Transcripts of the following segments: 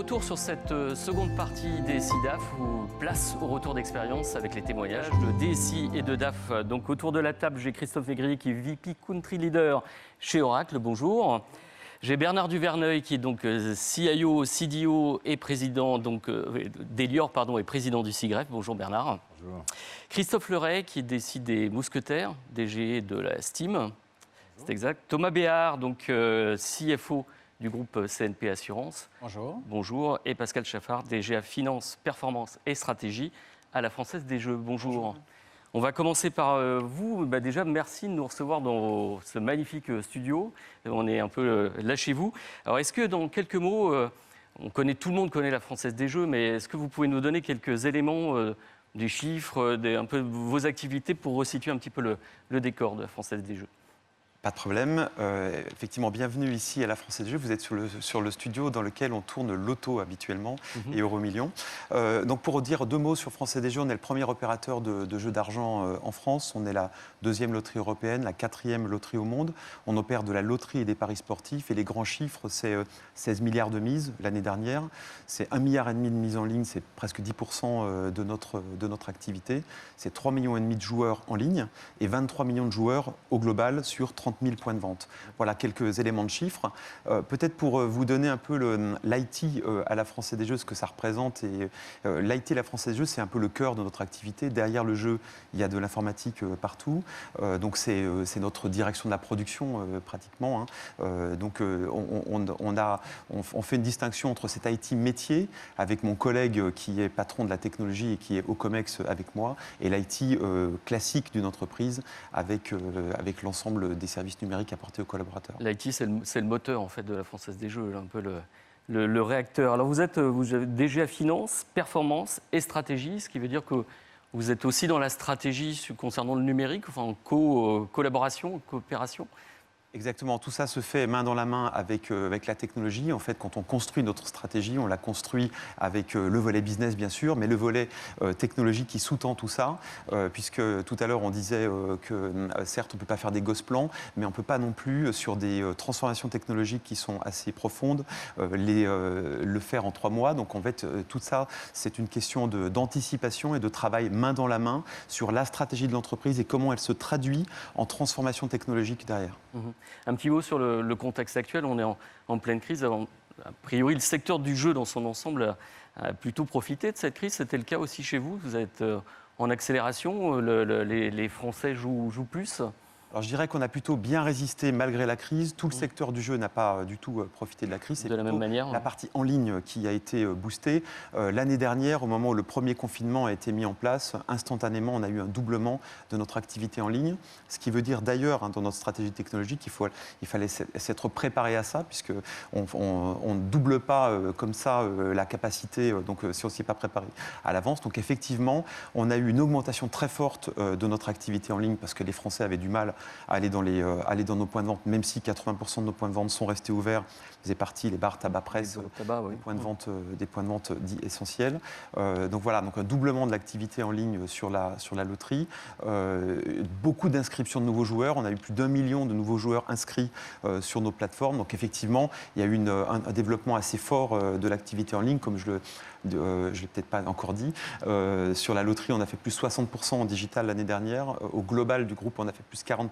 Retour sur cette seconde partie des SIDAF ou place au retour d'expérience avec les témoignages de DSI et de DAF. Donc autour de la table, j'ai Christophe Aigri qui est VP Country Leader chez Oracle. Bonjour. J'ai Bernard Duverneuil qui est donc CIO, CDO et président d'Elior et président du SIGREF. Bonjour Bernard. Bonjour. Christophe Leray qui est DSI des Mousquetaires, DG de la Steam. C'est exact. Thomas Béard, donc CFO du groupe CNP Assurance. Bonjour. Bonjour. Et Pascal Chaffard, DGA Finance, Performance et Stratégie à la Française des Jeux. Bonjour. Bonjour. On va commencer par vous. Déjà, merci de nous recevoir dans ce magnifique studio. On est un peu là chez vous. Alors, est-ce que dans quelques mots, tout le monde connaît la Française des Jeux, mais est-ce que vous pouvez nous donner quelques éléments, des chiffres, un peu vos activités pour resituer un petit peu le décor de la Française des Jeux? Pas de problème. Effectivement, bienvenue ici à la Française des Jeux. Vous êtes sur le studio dans lequel on tourne l'auto habituellement et Euromillions. Donc pour dire deux mots sur Française des Jeux, on est le premier opérateur de jeux d'argent en France. On est la deuxième loterie européenne, la quatrième loterie au monde. On opère de la loterie et des paris sportifs. Et les grands chiffres, c'est 16 milliards de mises l'année dernière. C'est 1,5 milliard de mises en ligne, c'est presque 10% de notre activité. C'est 3,5 millions de joueurs en ligne et 23 millions de joueurs au global sur 30 000 points de vente. Voilà quelques éléments de chiffres. Peut-être pour vous donner un peu l'IT à la Française des Jeux, ce que ça représente. L'IT à la Française des Jeux, c'est un peu le cœur de notre activité. Derrière le jeu, il y a de l'informatique partout. Donc c'est notre direction de la production pratiquement. Donc on fait une distinction entre cet IT métier, avec mon collègue qui est patron de la technologie et qui est au COMEX avec moi, et l'IT classique d'une entreprise avec l'ensemble des services numériques apportés aux collaborateurs. L'IT, c'est le moteur en fait de la Française des Jeux, un peu le réacteur. Alors vous êtes DGA Finance, Performance et Stratégie, ce qui veut dire que vous êtes aussi dans la stratégie concernant le numérique, enfin en collaboration, coopération. Exactement, tout ça se fait main dans la main avec la technologie. En fait, quand on construit notre stratégie, on la construit avec le volet business, bien sûr, mais le volet technologique qui sous-tend tout ça, puisque tout à l'heure, on disait que certes, on ne peut pas faire des gosses plans, mais on ne peut pas non plus, sur des transformations technologiques qui sont assez profondes, le faire en 3 mois. Donc, en fait, tout ça, c'est une question d'anticipation et de travail main dans la main sur la stratégie de l'entreprise et comment elle se traduit en transformation technologique derrière. Un petit mot sur le contexte actuel. On est en pleine crise. A priori, le secteur du jeu dans son ensemble a plutôt profité de cette crise. C'était le cas aussi chez vous. Vous êtes en accélération. Les Français jouent plus. Alors je dirais qu'on a plutôt bien résisté malgré la crise. Tout le secteur du jeu n'a pas du tout profité de la crise. C'est de la même manière, la partie en ligne qui a été boostée. L'année dernière, au moment où le premier confinement a été mis en place, instantanément, on a eu un doublement de notre activité en ligne. Ce qui veut dire d'ailleurs, dans notre stratégie technologique, il fallait s'être préparé à ça, puisqu'on ne double pas comme ça la capacité, donc si on ne s'y est pas préparé à l'avance. Donc effectivement, on a eu une augmentation très forte de notre activité en ligne, parce que les Français avaient du mal à aller dans nos points de vente, même si 80% de nos points de vente sont restés ouverts. Faisait partie les bars, tabac, presse, oui. Des points de vente dits essentiels. Donc voilà, donc un doublement de l'activité en ligne sur la loterie. Beaucoup d'inscriptions de nouveaux joueurs. On a eu plus d'1 million de nouveaux joueurs inscrits sur nos plateformes. Donc effectivement, il y a eu un développement assez fort de l'activité en ligne, comme je ne l'ai peut-être pas encore dit. Sur la loterie, on a fait plus 60% en digital l'année dernière. Au global du groupe, on a fait plus 40%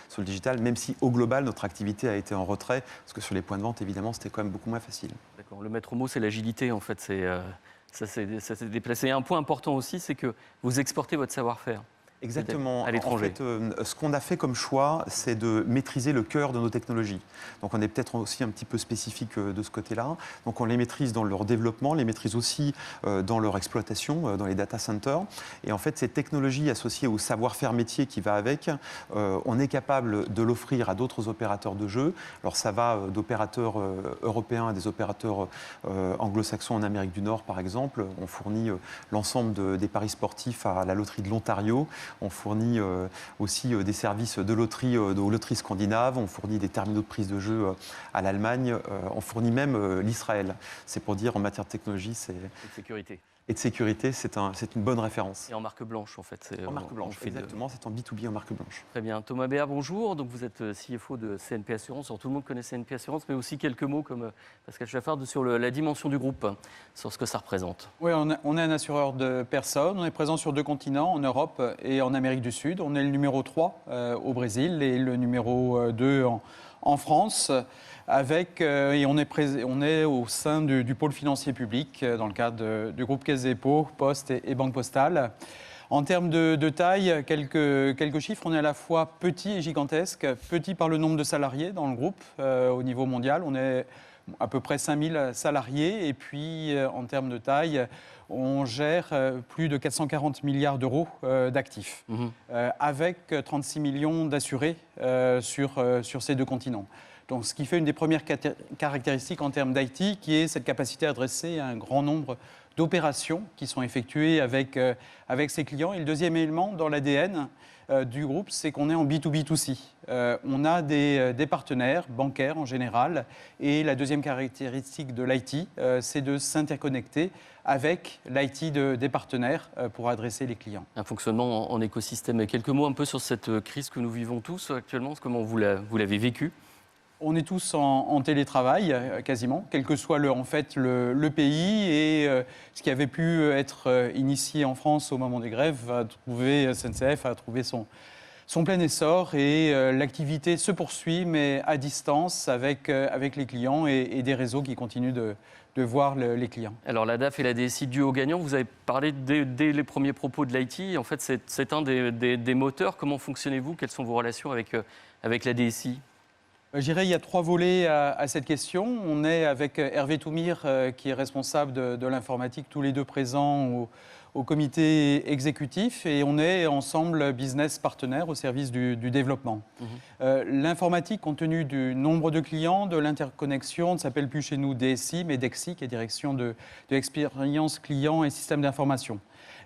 sur le digital, même si au global, notre activité a été en retrait, parce que sur les points de vente, évidemment, c'était quand même beaucoup moins facile. D'accord. Le maître mot, c'est l'agilité, en fait. Ça s'est déplacé. Et un point important aussi, c'est que vous exportez votre savoir-faire. Exactement. À l'étranger. En fait, ce qu'on a fait comme choix, c'est de maîtriser le cœur de nos technologies. Donc on est peut-être aussi un petit peu spécifique de ce côté-là. Donc on les maîtrise dans leur développement, on les maîtrise aussi dans leur exploitation, dans les data centers. Et en fait, ces technologies associées au savoir-faire métier qui va avec, on est capable de l'offrir à d'autres opérateurs de jeux. Alors ça va d'opérateurs européens à des opérateurs anglo-saxons en Amérique du Nord, par exemple. On fournit l'ensemble des paris sportifs à la loterie de l'Ontario. On fournit aussi des services de loterie aux loteries scandinaves. On fournit des terminaux de prise de jeu à l'Allemagne. On fournit même l'Israël. C'est pour dire, en matière de technologie, Et de sécurité. et de sécurité, c'est une bonne référence. Et en marque blanche, en fait. En marque blanche, exactement. C'est en B2B en marque blanche. Très bien. Thomas Béat, bonjour. Donc, vous êtes CFO de CNP Assurance. Alors, tout le monde connaît CNP Assurance, mais aussi quelques mots comme Pascal Chaffard sur la dimension du groupe, sur ce que ça représente. Oui, on est un assureur de personnes. On est présent sur 2 continents, en Europe et en Amérique du Sud. On est le numéro 3 au Brésil et le numéro 2 en France. Et on est au sein du pôle financier public dans le cadre du groupe Caisse des Dépôts, Poste et Banque Postale. En termes de taille, quelques chiffres. On est à la fois petit et gigantesque. Petit par le nombre de salariés dans le groupe au niveau mondial. On est à peu près 5000 salariés. Et puis, en termes de taille, on gère plus de 440 milliards d'euros d'actifs, avec 36 millions d'assurés sur ces 2 continents. Donc, ce qui fait une des premières caractéristiques en termes d'IT, qui est cette capacité à adresser un grand nombre d'opérations qui sont effectuées avec ses clients. Et le deuxième élément dans l'ADN du groupe, c'est qu'on est en B2B2C. On a des partenaires bancaires en général. Et la deuxième caractéristique de l'IT, c'est de s'interconnecter avec l'IT des partenaires pour adresser les clients. Un fonctionnement en écosystème. Et quelques mots un peu sur cette crise que nous vivons tous actuellement. Comment vous l'avez vécue ? On est tous en télétravail, quasiment, quel que soit le pays. Et ce qui avait pu être initié en France au moment des grèves, SNCF a trouvé son plein essor. Et l'activité se poursuit, mais à distance, avec les clients et des réseaux qui continuent de voir les clients. Alors la DAF et la DSI duo gagnant, vous avez parlé dès les premiers propos de l'IT. En fait, c'est un des moteurs. Comment fonctionnez-vous ? Quelles sont vos relations avec la DSI ? Je dirais qu'il y a 3 volets à cette question. On est avec Hervé Toumir, qui est responsable de l'informatique, tous les 2 présents au comité exécutif. Et on est ensemble business partenaire au service du développement. L'informatique, compte tenu du nombre de clients, de l'interconnexion, ne s'appelle plus chez nous DSI, mais DEXI, qui est Direction de l'expérience client et système d'information.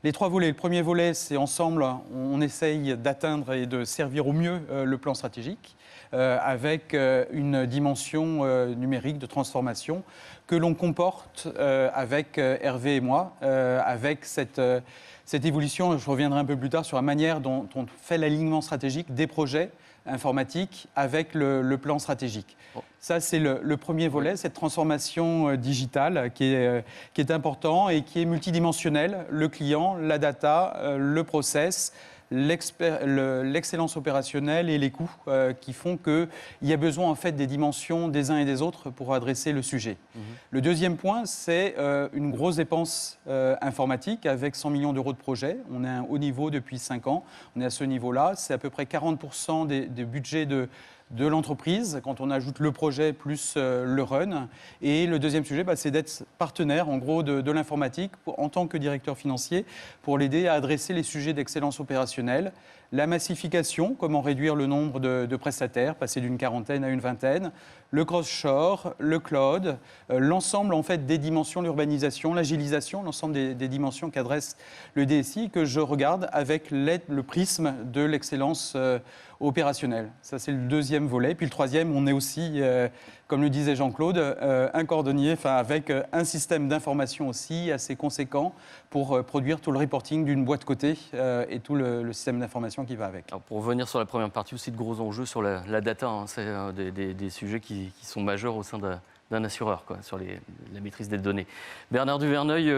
Les 3 volets. Le premier volet, c'est ensemble, on essaye d'atteindre et de servir au mieux le plan stratégique, avec une dimension numérique de transformation que l'on comporte avec Hervé et moi, avec cette évolution. Je reviendrai un peu plus tard sur la manière dont on fait l'alignement stratégique des projets informatiques avec le plan stratégique. Ça, c'est le premier volet, cette transformation digitale qui est important et qui est multidimensionnelle. Le client, la data, le process, l'excellence opérationnelle et les coûts qui font qu'il y a besoin en fait des dimensions des uns et des autres pour adresser le sujet. Le deuxième point, c'est une grosse dépense informatique avec 100 millions d'euros de projet. On est à un haut niveau depuis 5 ans. On est à ce niveau-là. C'est à peu près 40% des budgets de l'entreprise, quand on ajoute le projet plus le run. Et le deuxième sujet, c'est d'être partenaire, en gros, de l'informatique en tant que directeur financier pour l'aider à adresser les sujets d'excellence opérationnelle. La massification, comment réduire le nombre de prestataires, passer d'une 40aine à une 20aine, le cross-shore, le cloud, l'ensemble en fait des dimensions, l'urbanisation, l'agilisation, l'ensemble des dimensions qu'adresse le DSI, que je regarde avec le prisme de l'excellence opérationnelle. Ça, c'est le deuxième volet. Puis le troisième, on est aussi, comme le disait Jean-Claude, un cordonnier, avec un système d'information aussi assez conséquent pour produire tout le reporting d'une boîte côté et tout le système d'information qui va avec. Alors pour revenir sur la première partie, aussi de gros enjeux sur la data, c'est des sujets qui sont majeurs au sein d'un assureur, sur la maîtrise des données. Bernard Duverneuil,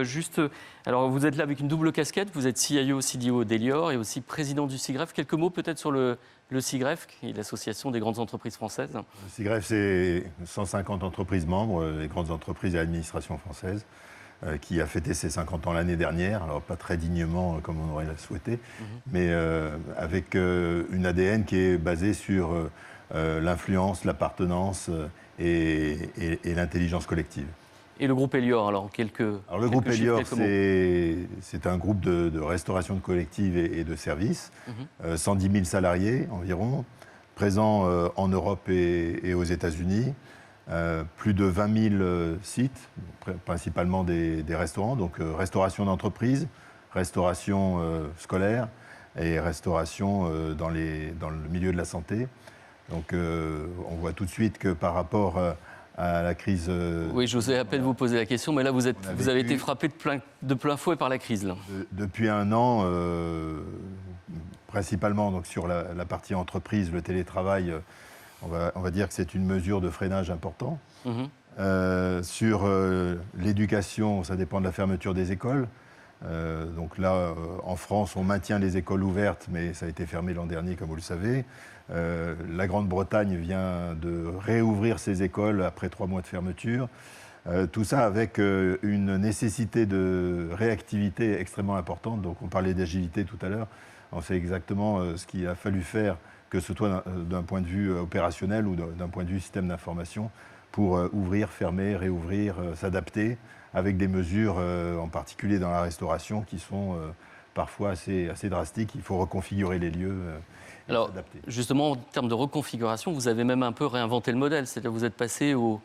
alors vous êtes là avec une double casquette, vous êtes CIO, CDO d'Elior et aussi président du SIGREF. Quelques mots peut-être sur le SIGREF, qui est l'association des grandes entreprises françaises. Le SIGREF, c'est 150 entreprises membres, les grandes entreprises et l'administration française, qui a fêté ses 50 ans l'année dernière, alors pas très dignement comme on aurait souhaité, mais avec une ADN qui est basée sur l'influence, l'appartenance et l'intelligence collective. Et le groupe Elior, alors le groupe Elior, c'est un groupe de restauration de collective et de services, 110 000 salariés environ, présents en Europe et aux États-Unis, plus de 20 000 sites, principalement des restaurants, donc restauration d'entreprise, restauration scolaire, et restauration dans le milieu de la santé. Donc on voit tout de suite que par rapport à la crise... Oui, j'osais à peine vous poser la question, mais là, vous avez été frappé de plein fouet par la crise. Là. Depuis un an, principalement donc, sur la partie entreprise, le télétravail, on va dire que c'est une mesure de freinage important. Sur l'éducation, ça dépend de la fermeture des écoles. Donc là, en France, on maintient les écoles ouvertes, mais ça a été fermé l'an dernier, comme vous le savez. La Grande-Bretagne vient de réouvrir ses écoles après 3 mois de fermeture. Tout ça avec une nécessité de réactivité extrêmement importante. Donc on parlait d'agilité tout à l'heure. On sait exactement ce qu'il a fallu faire, que ce soit d'un point de vue opérationnel ou d'un point de vue système d'information, pour ouvrir, fermer, réouvrir, s'adapter, avec des mesures, en particulier dans la restauration, qui sont parfois assez drastiques. Il faut reconfigurer les lieux. Alors, justement, en termes de reconfiguration, vous avez même un peu réinventé le modèle. C'est-à-dire que vous êtes passé au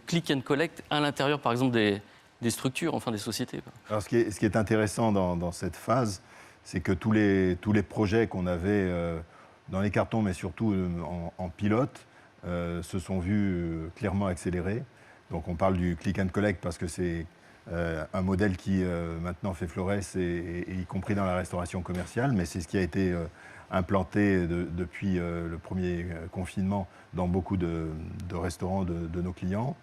click and collect à l'intérieur, par exemple, des structures, enfin des sociétés. Alors, ce qui est intéressant dans cette phase, c'est que tous les projets qu'on avait dans les cartons, mais surtout en pilote, se sont vus clairement accélérés. Donc on parle du click and collect parce que c'est un modèle qui maintenant fait florès, et y compris dans la restauration commerciale, mais c'est ce qui a été implanté depuis le premier confinement dans beaucoup de restaurants de nos clients.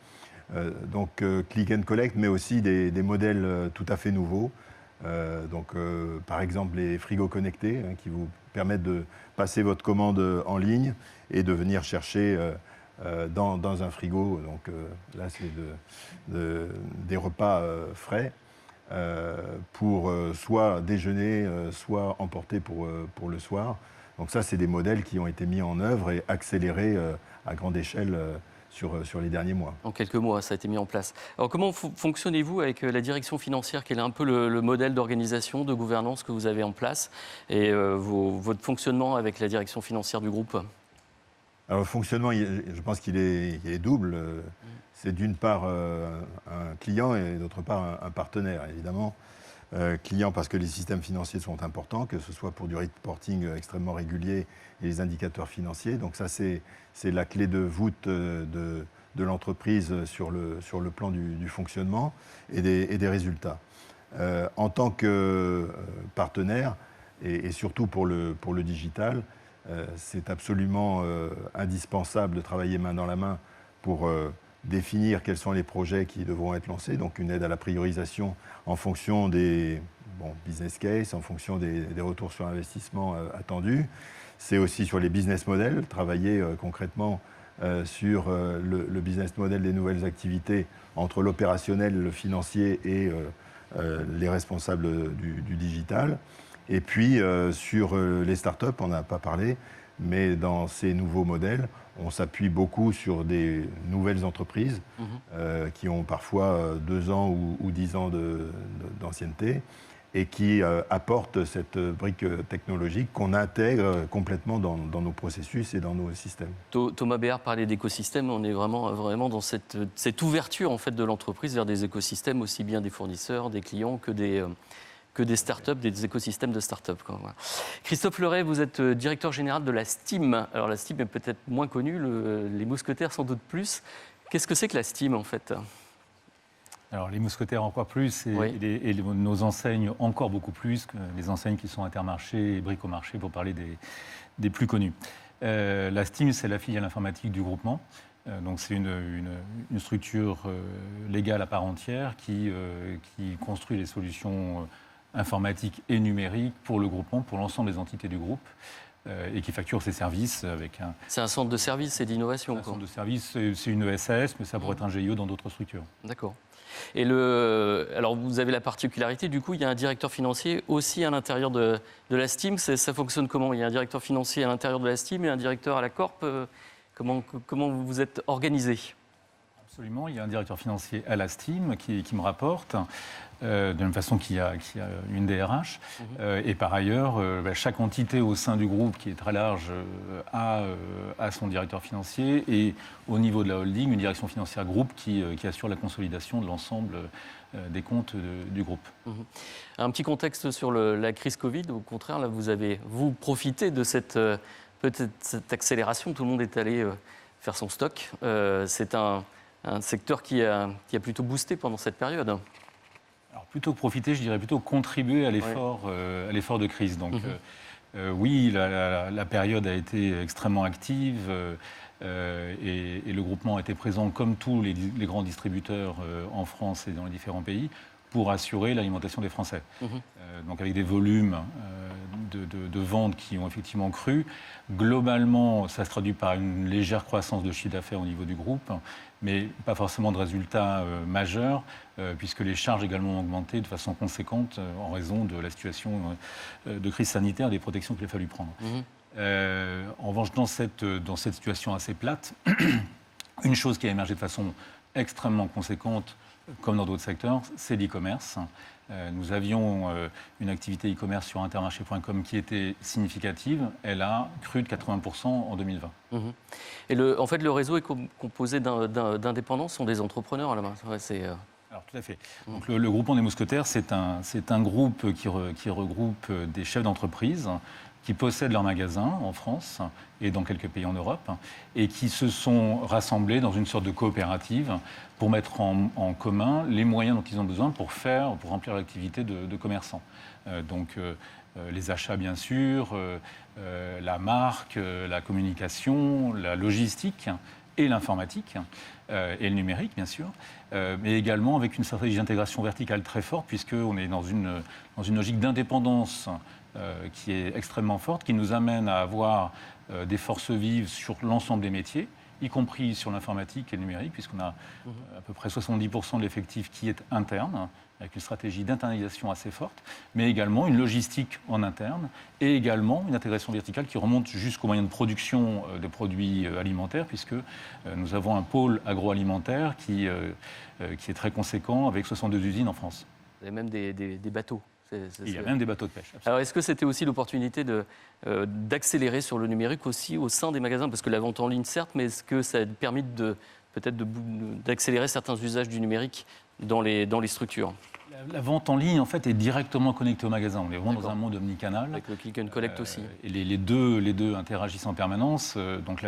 Donc click and collect, mais aussi des modèles tout à fait nouveaux. Par exemple, les frigos connectés qui vous permettent de passer votre commande en ligne et de venir chercher dans un frigo. Donc là, c'est des repas frais pour soit déjeuner, soit emporter pour le soir. Donc ça, c'est des modèles qui ont été mis en œuvre et accélérés à grande échelle sur les derniers mois. En quelques mois, ça a été mis en place. Alors comment fonctionnez-vous avec la direction financière? Quel est un peu le modèle d'organisation, de gouvernance que vous avez en place, et votre fonctionnement avec la direction financière du groupe? Alors le fonctionnement, je pense qu'il est double. C'est d'une part un client et d'autre part un partenaire, évidemment. Client parce que les systèmes financiers sont importants, que ce soit pour du reporting extrêmement régulier et les indicateurs financiers. Donc ça, c'est la clé de voûte de l'entreprise sur le plan du fonctionnement et des résultats. En tant que partenaire, et surtout pour le digital, c'est absolument indispensable de travailler main dans la main pour définir quels sont les projets qui devront être lancés, donc une aide à la priorisation en fonction des business case, en fonction des retours sur investissement attendus. C'est aussi sur les business models, travailler concrètement sur le business model des nouvelles activités entre l'opérationnel, le financier et les responsables du digital. Et puis sur les startups, on n'a pas parlé, mais dans ces nouveaux modèles, on s'appuie beaucoup sur des nouvelles entreprises qui ont parfois 2 ans ou 10 ans d'ancienneté et qui apportent cette brique technologique qu'on intègre complètement dans nos processus et dans nos systèmes. Thomas Béard parlait d'écosystème. On est vraiment dans cette ouverture en fait, de l'entreprise vers des écosystèmes, aussi bien des fournisseurs, des clients que des startups, des écosystèmes de startups. Voilà. Christophe Leray, vous êtes directeur général de la STEAM. Alors la STEAM est peut-être moins connue, les mousquetaires sans doute plus. Qu'est-ce que c'est que la STEAM en fait? Alors les mousquetaires encore plus, et nos enseignes encore beaucoup plus, que les enseignes qui sont Intermarché et Bricomarché, pour parler des plus connues. La STEAM, c'est la filiale informatique du groupement. Donc c'est une structure légale à part entière qui construit les solutions informatique et numérique pour le groupement, pour l'ensemble des entités du groupe, et qui facture ses services avec un... C'est un centre de services et d'innovation. Un centre de services, c'est une SAS, mais ça pourrait être un GIE dans d'autres structures. D'accord. Et alors vous avez la particularité, du coup, il y a un directeur financier aussi à l'intérieur de la STEAM. Ça fonctionne comment? Il y a un directeur financier à l'intérieur de la STEAM et un directeur à la Corp. Comment vous êtes organisé? Absolument, il y a un directeur financier à la STEAM qui me rapporte, de la même façon qu'il y a une DRH. Et par ailleurs, chaque entité au sein du groupe, qui est très large, a son directeur financier. Et au niveau de la holding, une direction financière groupe qui assure la consolidation de l'ensemble des comptes du groupe. Un petit contexte sur la crise Covid. Au contraire, là, vous profitez de cette accélération. Tout le monde est allé faire son stock. C'est un secteur qui a plutôt boosté pendant cette période. Alors plutôt que profiter, je dirais plutôt contribuer à l'effort de crise. Donc oui, la période a été extrêmement active et le groupement a été présent comme tous les grands distributeurs en France et dans les différents pays pour assurer l'alimentation des Français. Donc avec des volumes de ventes qui ont effectivement cru. Globalement, ça se traduit par une légère croissance de chiffre d'affaires au niveau du groupe, mais pas forcément de résultats majeurs, puisque les charges également ont augmenté de façon conséquente en raison de la situation de crise sanitaire et des protections qu'il a fallu prendre. En revanche, dans cette situation assez plate, une chose qui a émergé de façon extrêmement conséquente, comme dans d'autres secteurs, c'est l'e-commerce. Nous avions une activité e-commerce sur intermarché.com qui était significative. Elle a cru de 80% en 2020. Et en fait, le réseau est composé d'indépendants, ce sont des entrepreneurs à la main. Alors, tout à fait. Donc, le groupement des Mousquetaires, c'est un groupe qui regroupe des chefs d'entreprise qui possèdent leurs magasins en France et dans quelques pays en Europe, et qui se sont rassemblés dans une sorte de coopérative pour mettre en commun les moyens dont ils ont besoin pour remplir l'activité de commerçants. Donc les achats bien sûr, la marque, la communication, la logistique et l'informatique, et le numérique bien sûr, mais également avec une stratégie d'intégration verticale très forte, puisqu'on est dans une logique d'indépendance qui est extrêmement forte, qui nous amène à avoir des forces vives sur l'ensemble des métiers, y compris sur l'informatique et le numérique, puisqu'on a à peu près 70% de l'effectif qui est interne, avec une stratégie d'internalisation assez forte, mais également une logistique en interne, et également une intégration verticale qui remonte jusqu'aux moyens de production de produits alimentaires, puisque nous avons un pôle agroalimentaire qui est très conséquent, avec 62 usines en France. Vous avez même des bateaux. Il y a même des bateaux de pêche. Absolument. Alors, est-ce que c'était aussi l'opportunité d'accélérer sur le numérique aussi au sein des magasins? Parce que la vente en ligne, certes, mais est-ce que ça a permis peut-être d'accélérer certains usages du numérique dans les structures? La vente en ligne, en fait, est directement connectée au magasin. On est vraiment dans un monde omnicanal. Avec le click and collect aussi. Et les deux interagissent en permanence. Donc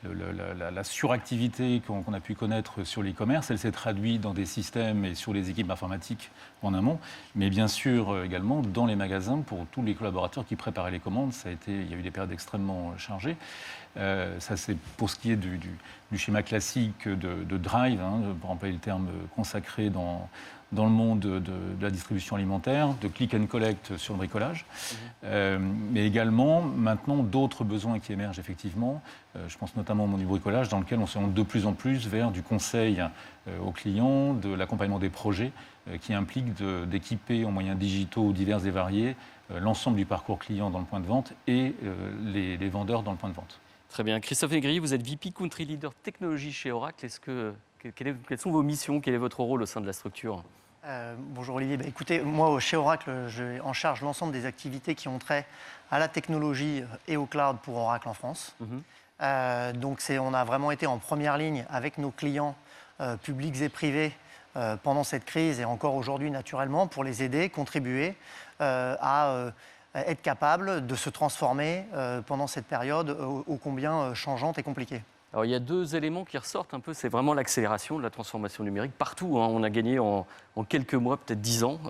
la suractivité qu'on a pu connaître sur l'e-commerce, elle s'est traduite dans des systèmes et sur les équipes informatiques en amont, mais bien sûr également dans les magasins pour tous les collaborateurs qui préparaient les commandes. Il y a eu des périodes extrêmement chargées. Ça, c'est pour ce qui est du schéma classique de drive, pour employer le terme consacré dans le monde de la distribution alimentaire, de click and collect sur le bricolage, mais également maintenant d'autres besoins qui émergent effectivement. Je pense notamment au monde du bricolage, dans lequel on se rend de plus en plus vers du conseil aux clients, de l'accompagnement des projets, qui implique d'équiper en moyens digitaux divers et variés l'ensemble du parcours client dans le point de vente et les vendeurs dans le point de vente. Très bien. Christophe Négrier, vous êtes VP Country Leader Technologie chez Oracle. Quelles sont vos missions? Quel est votre rôle au sein de la structure? Bonjour Olivier. Écoutez, moi chez Oracle, je en charge l'ensemble des activités qui ont trait à la technologie et au cloud pour Oracle en France. Donc on a vraiment été en première ligne avec nos clients publics et privés pendant cette crise et encore aujourd'hui naturellement pour les aider, contribuer à être capable de se transformer pendant cette période ô combien changeante et compliquée. Alors, il y a deux éléments qui ressortent un peu, c'est vraiment l'accélération de la transformation numérique partout. On a gagné en quelques mois, peut-être 10 ans.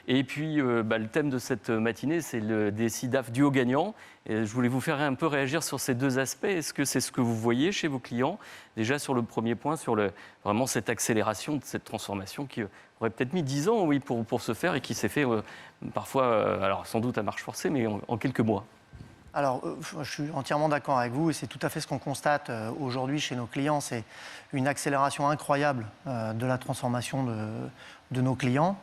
Et puis, le thème de cette matinée, c'est le DSI DAF duo gagnant. Et je voulais vous faire un peu réagir sur ces deux aspects. Est-ce que c'est ce que vous voyez chez vos clients? Déjà, sur le premier point, sur vraiment cette accélération de cette transformation qui aurait peut-être mis 10 ans pour se faire et qui s'est fait parfois, alors sans doute à marche forcée, mais en quelques mois. Alors, je suis entièrement d'accord avec vous et c'est tout à fait ce qu'on constate aujourd'hui chez nos clients. C'est une accélération incroyable de la transformation de nos clients.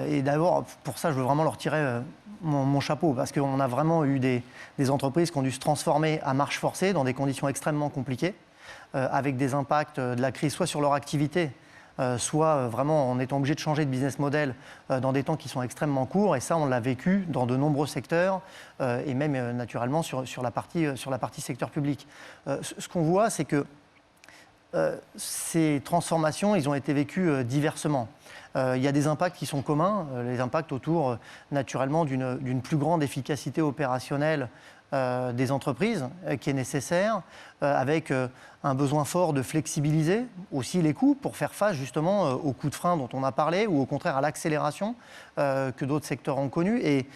Et d'abord, pour ça, je veux vraiment leur tirer mon chapeau parce qu'on a vraiment eu des entreprises qui ont dû se transformer à marche forcée dans des conditions extrêmement compliquées. avec des impacts de la crise, soit sur leur activité, soit vraiment en étant obligé de changer de business model dans des temps qui sont extrêmement courts. Et ça, on l'a vécu dans de nombreux secteurs et même naturellement sur la partie secteur public. Ce qu'on voit, c'est que ces transformations, ils ont été vécues diversement. Il y a des impacts qui sont communs, les impacts autour naturellement d'une plus grande efficacité opérationnelle des entreprises qui est nécessaire, avec un besoin fort de flexibiliser aussi les coûts pour faire face justement aux coups de frein dont on a parlé ou au contraire à l'accélération que d'autres secteurs ont connue. Et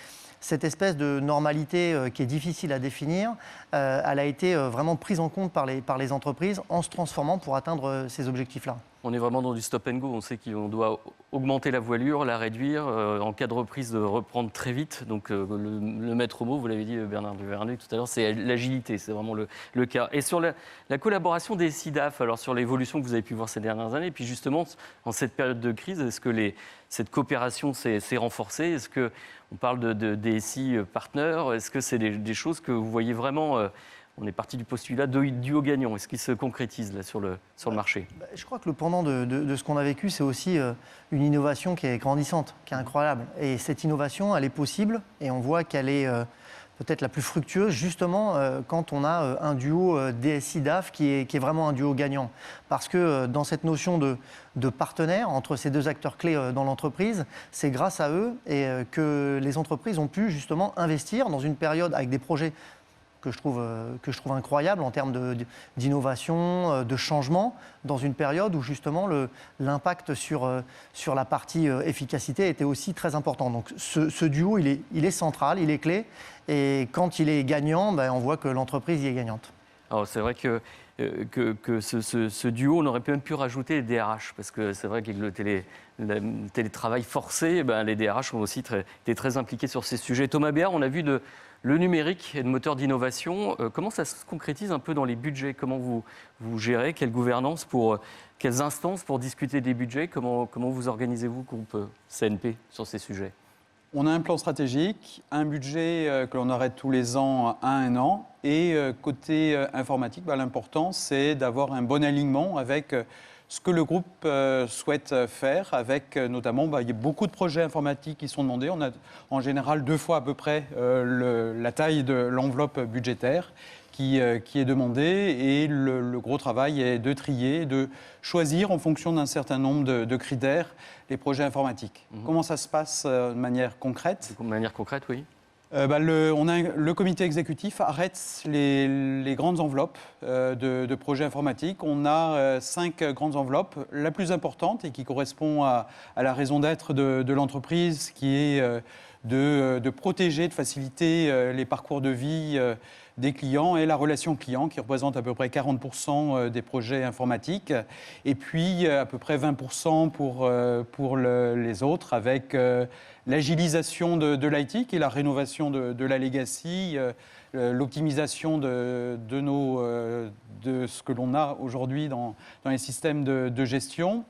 cette espèce de normalité qui est difficile à définir, elle a été vraiment prise en compte par les entreprises en se transformant pour atteindre ces objectifs-là. On est vraiment dans du stop and go. On sait qu'on doit augmenter la voilure, la réduire, en cas de reprise de reprendre très vite. Donc le maître mot, vous l'avez dit Bernard Duvernet tout à l'heure, c'est l'agilité, c'est vraiment le cas. Et sur la collaboration des SIDAF, alors sur l'évolution que vous avez pu voir ces dernières années, et puis justement en cette période de crise, est-ce que cette coopération s'est renforcée? Est-ce qu'on parle de DSI partenaires? Est-ce que c'est des choses que vous voyez vraiment on est parti du postulat du haut gagnant. Est-ce qu'il se concrétise là, sur le marché? Je crois que le pendant de ce qu'on a vécu, c'est aussi une innovation qui est grandissante, qui est incroyable. Et cette innovation, elle est possible et on voit qu'elle est peut-être la plus fructueuse justement quand on a un duo DSI-DAF qui est vraiment un duo gagnant. Parce que dans cette notion de partenaire entre ces deux acteurs clés dans l'entreprise, c'est grâce à eux que les entreprises ont pu justement investir dans une période avec des projets que je trouve incroyable en termes d'innovation, de changement, dans une période où justement l'impact sur la partie efficacité était aussi très important. Donc ce duo, il est central, il est clé, et quand il est gagnant, on voit que l'entreprise y est gagnante. Alors c'est vrai que ce duo, on aurait même pu rajouter les DRH, parce que c'est vrai qu'avec le télétravail forcé, les DRH ont aussi été très impliqués sur ces sujets. Thomas Béard, on a vu le numérique est le moteur d'innovation. Comment ça se concrétise un peu dans les budgets? Comment vous gérez? Quelle gouvernance quelles instances pour discuter des budgets? Comment vous organisez-vous, groupe CNP, sur ces sujets? On a un plan stratégique, un budget que l'on arrête tous les ans à 1 an. Et côté informatique, l'important, c'est d'avoir un bon alignement avec ce que le groupe souhaite faire, avec notamment, il y a beaucoup de projets informatiques qui sont demandés. On a en général 2 fois à peu près la taille de l'enveloppe budgétaire qui est demandée. Et le gros travail est de trier, de choisir en fonction d'un certain nombre de critères les projets informatiques. Comment ça se passe de manière concrète? De manière concrète, oui. Le comité exécutif arrête les grandes enveloppes de projets informatiques. On a 5 grandes enveloppes. La plus importante et qui correspond à la raison d'être de l'entreprise, qui est de protéger, de faciliter les parcours de vie des clients, et la relation client qui représente à peu près 40% des projets informatiques, et puis à peu près 20% pour les autres, avec l'agilisation de l'IT, qui est la rénovation de la legacy, l'optimisation de ce que l'on a aujourd'hui dans les systèmes de gestion.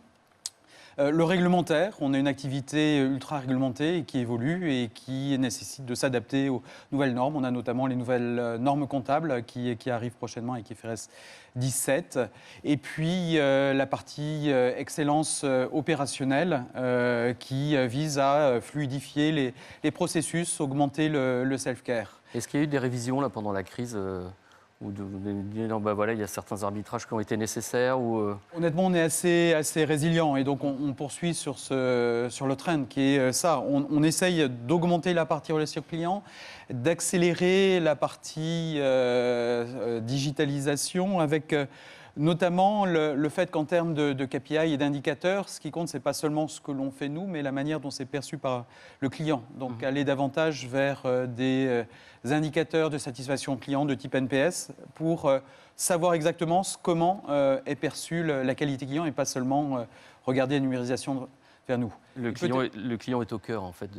Le réglementaire, on a une activité ultra réglementée qui évolue et qui nécessite de s'adapter aux nouvelles normes. On a notamment les nouvelles normes comptables qui arrivent prochainement avec IFRS 17. Et puis la partie excellence opérationnelle qui vise à fluidifier les processus, augmenter le self-care. Est-ce qu'il y a eu des révisions là, pendant la crise ou il y a certains arbitrages qui ont été nécessaires Honnêtement, on est assez résilient et donc on poursuit sur le trend qui est ça. On essaye d'augmenter la partie relation client, d'accélérer la partie digitalisation avec notamment le fait qu'en termes de KPI et d'indicateurs, ce qui compte, ce n'est pas seulement ce que l'on fait nous, mais la manière dont c'est perçu par le client. Donc aller davantage vers des indicateurs de satisfaction client de type NPS pour savoir exactement comment est perçue la qualité client et pas seulement regarder la numérisation vers nous. Le client est au cœur en fait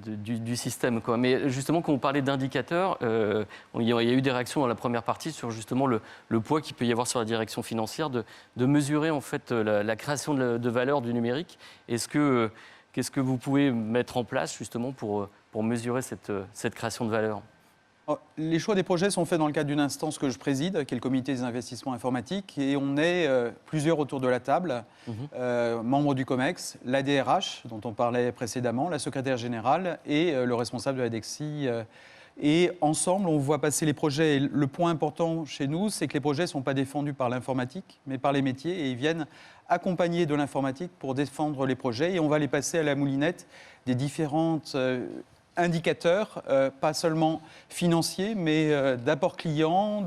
du système, quoi. Mais justement, quand on parlait d'indicateurs, il y a eu des réactions dans la première partie sur justement le poids qu'il peut y avoir sur la direction financière de mesurer en fait la création de valeur du numérique. Qu'est-ce que vous pouvez mettre en place justement pour mesurer cette création de valeur? Les choix des projets sont faits dans le cadre d'une instance que je préside, qui est le comité des investissements informatiques, et on est plusieurs autour de la table, membres du COMEX, l'ADRH, dont on parlait précédemment, la secrétaire générale et le responsable de la DEXI. Et ensemble, on voit passer les projets. Et le point important chez nous, c'est que les projets ne sont pas défendus par l'informatique, mais par les métiers, et ils viennent accompagner de l'informatique pour défendre les projets. Et on va les passer à la moulinette des différentes indicateurs, pas seulement financiers, mais d'apport client,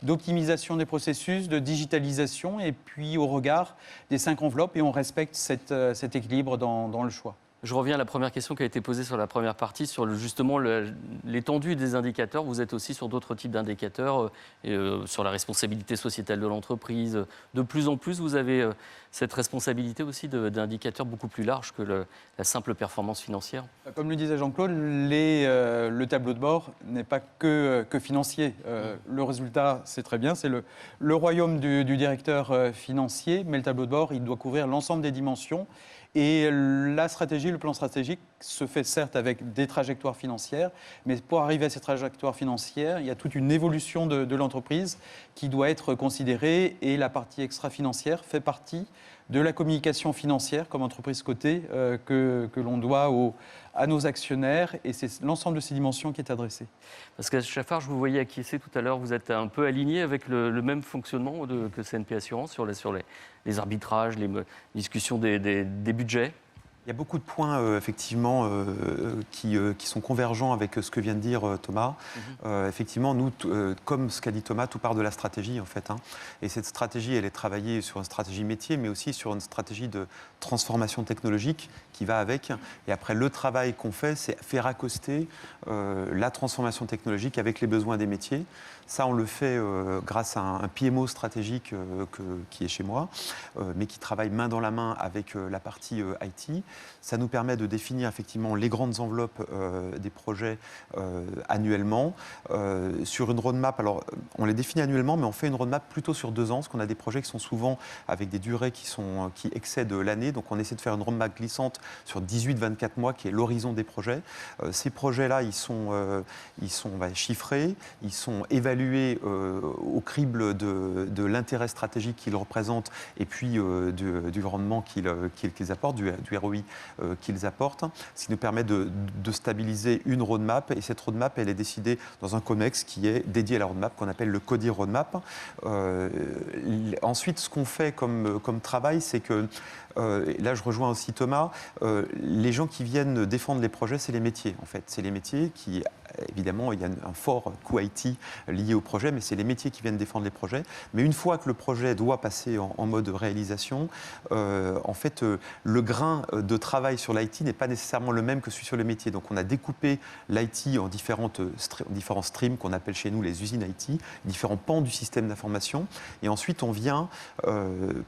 d'optimisation des processus, de digitalisation, et puis au regard des 5 enveloppes, et on respecte cet équilibre dans le choix. Je reviens à la première question qui a été posée sur la première partie, sur justement l'étendue des indicateurs. Vous êtes aussi sur d'autres types d'indicateurs, sur la responsabilité sociétale de l'entreprise. De plus en plus, vous avez cette responsabilité aussi d'indicateurs beaucoup plus larges que la simple performance financière. Comme le disait Jean-Claude, le tableau de bord n'est pas que financier. Le résultat, c'est très bien, c'est le royaume du directeur financier, mais le tableau de bord, il doit couvrir l'ensemble des dimensions. Et la stratégie, le plan stratégique se fait certes avec des trajectoires financières, mais pour arriver à ces trajectoires financières, il y a toute une évolution de l'entreprise qui doit être considérée, et la partie extra-financière fait partie de la communication financière comme entreprise cotée que l'on doit à nos actionnaires, et c'est l'ensemble de ces dimensions qui est adressé. Parce qu'à Chaffard, je vous voyais acquiescer tout à l'heure, vous êtes un peu aligné avec le même fonctionnement que CNP Assurance sur les arbitrages, les discussions des budgets. Il y a beaucoup de points, effectivement, qui sont convergents avec ce que vient de dire Thomas. Effectivement, nous, comme ce qu'a dit Thomas, tout part de la stratégie, en fait. Et cette stratégie, elle est travaillée sur une stratégie métier, mais aussi sur une stratégie de transformation technologique qui va avec. Et après, le travail qu'on fait, c'est faire accoster la transformation technologique avec les besoins des métiers. Ça, on le fait grâce à un PMO stratégique qui est chez moi, mais qui travaille main dans la main avec la partie IT. Ça nous permet de définir effectivement les grandes enveloppes des projets annuellement. Sur une roadmap, alors on les définit annuellement, mais on fait une roadmap plutôt sur 2 ans, parce qu'on a des projets qui sont souvent avec des durées qui excèdent l'année. Donc on essaie de faire une roadmap glissante sur 18-24 mois, qui est l'horizon des projets. Ces projets-là, ils sont chiffrés, ils sont évalués au crible de l'intérêt stratégique qu'ils représentent, et puis du rendement qu'ils apportent, du ROI qu'ils apportent, ce qui nous permet de stabiliser une roadmap. Et cette roadmap, elle est décidée dans un COMEX qui est dédié à la roadmap, qu'on appelle le CODIR Roadmap. Ensuite, ce qu'on fait comme travail, c'est que, et là je rejoins aussi Thomas, les gens qui viennent défendre les projets, c'est les métiers, en fait. C'est les métiers qui, évidemment, il y a un fort coût IT lié au projet, mais c'est les métiers qui viennent défendre les projets. Mais une fois que le projet doit passer en mode réalisation, en fait, le grain de travail sur l'IT n'est pas nécessairement le même que celui sur le métier. Donc on a découpé l'IT en différents streams qu'on appelle chez nous les usines IT, différents pans du système d'information. Et ensuite, on vient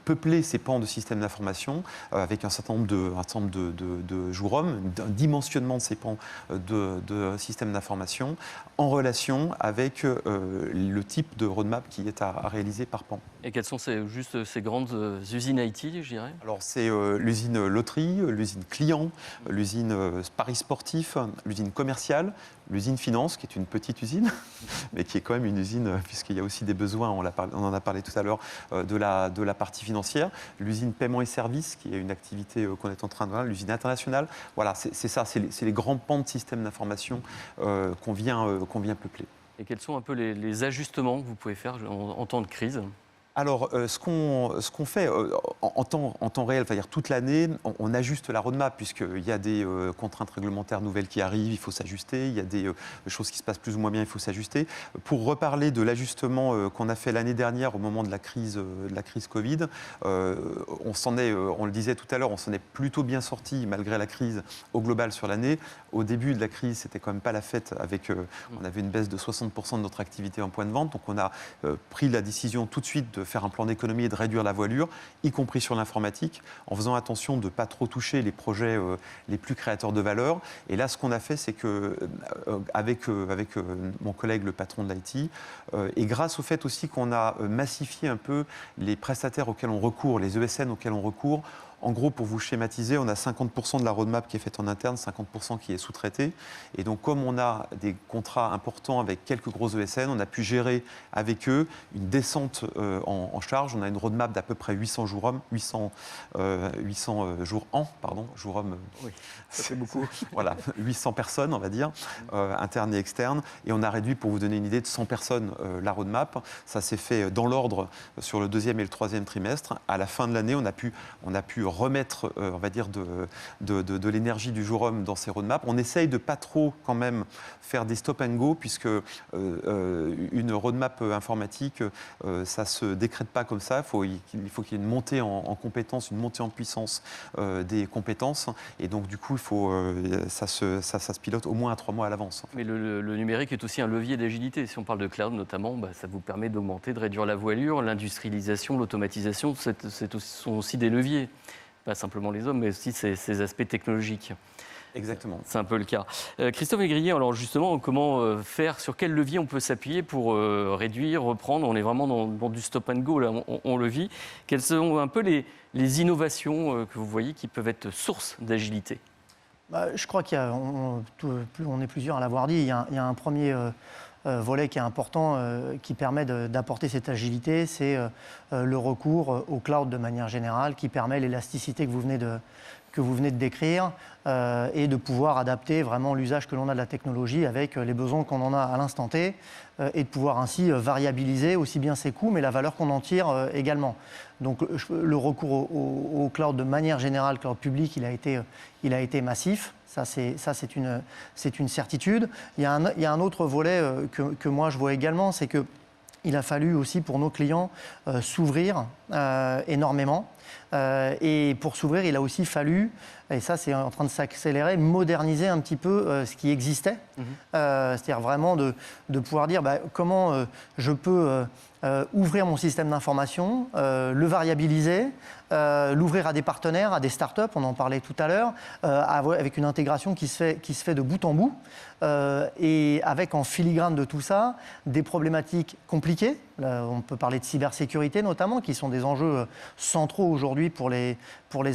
peupler ces pans de système d'information avec un certain nombre de jours hommes, un dimensionnement de ces pans de système d'information en relation avec le type de roadmap qui est à réaliser par pan. Et quelles sont ces grandes usines IT, je dirais? Alors c'est l'usine loterie, l'usine client, l'usine paris sportif, l'usine commerciale, l'usine finance, qui est une petite usine, mais qui est quand même une usine, puisqu'il y a aussi des besoins, on en a parlé tout à l'heure, de la partie financière, l'usine paiement et services, qui est une activité qu'on est en train de voir, l'usine internationale. Voilà, c'est ça, c'est les grands pans de système d'information qu'on vient peupler. Et quels sont un peu les ajustements que vous pouvez faire en temps de crise? Alors, ce qu'on fait en temps réel, c'est-à-dire toute l'année, on ajuste la roadmap, puisqu'il y a des contraintes réglementaires nouvelles qui arrivent, il faut s'ajuster, il y a des choses qui se passent plus ou moins bien, il faut s'ajuster. Pour reparler de l'ajustement qu'on a fait l'année dernière au moment de la crise Covid, on le disait tout à l'heure, on s'en est plutôt bien sorti malgré la crise au global sur l'année. Au début de la crise, c'était quand même pas la fête, on avait une baisse de 60% de notre activité en point de vente, donc on a pris la décision tout de suite de faire un plan d'économie et de réduire la voilure, y compris sur l'informatique, en faisant attention de ne pas trop toucher les projets les plus créateurs de valeur. Et là, ce qu'on a fait, c'est que, avec mon collègue, le patron de l'IT, et grâce au fait aussi qu'on a massifié un peu les prestataires auxquels on recourt, les ESN auxquels on recourt, En gros, pour vous schématiser, on a 50% de la roadmap qui est faite en interne, 50% qui est sous-traitée. Et donc, comme on a des contrats importants avec quelques gros ESN, on a pu gérer avec eux une descente en charge. On a une roadmap d'à peu près 800 jours hommes, 800 jours an, pardon, jours hommes. Oui, ça fait beaucoup. Voilà, 800 personnes, on va dire, internes et externes. Et on a réduit, pour vous donner une idée, de 100 personnes la roadmap. Ça s'est fait dans l'ordre sur le 2e et le 3e trimestre. À la fin de l'année, on a pu remettre, on va dire, de l'énergie du jour homme dans ces roadmaps. On essaye de pas trop, quand même, faire des stop and go, puisque une roadmap informatique, ça ne se décrète pas comme ça. Il faut qu'il y ait une montée en compétences, une montée en puissance des compétences. Et donc, du coup, ça se pilote au moins à 3 mois à l'avance. Mais le numérique est aussi un levier d'agilité. Si on parle de cloud notamment, ça vous permet d'augmenter, de réduire la voilure, l'industrialisation, l'automatisation, sont aussi des leviers. Pas simplement les hommes, mais aussi ces aspects technologiques. Exactement. C'est un peu le cas. Christophe Négrier, alors justement, comment faire, sur quel levier on peut s'appuyer pour réduire, reprendre? On est vraiment dans du stop and go, là, on le vit. Quelles sont un peu les innovations que vous voyez qui peuvent être source d'agilité? Je crois on est plusieurs à l'avoir dit. Il y a un premier volet qui est important, qui permet d'apporter cette agilité, c'est le recours au cloud de manière générale, qui permet l'élasticité que vous venez de décrire et de pouvoir adapter vraiment l'usage que l'on a de la technologie avec les besoins qu'on en a à l'instant T et de pouvoir ainsi variabiliser aussi bien ses coûts mais la valeur qu'on en tire également. Donc le recours au cloud de manière générale, cloud public, il a été massif. Ça, c'est une certitude. Il y a un autre volet que moi je vois également, c'est qu'il a fallu aussi pour nos clients s'ouvrir énormément. Et pour s'ouvrir, il a aussi fallu, et ça c'est en train de s'accélérer, moderniser un petit peu ce qui existait. C'est-à-dire vraiment de pouvoir dire comment je peux ouvrir mon système d'information, le variabiliser, l'ouvrir à des partenaires, à des startups, on en parlait tout à l'heure, avec une intégration qui se fait de bout en bout, et avec en filigrane de tout ça des problématiques compliquées. Là, on peut parler de cybersécurité notamment, qui sont des enjeux centraux aujourd'hui pour les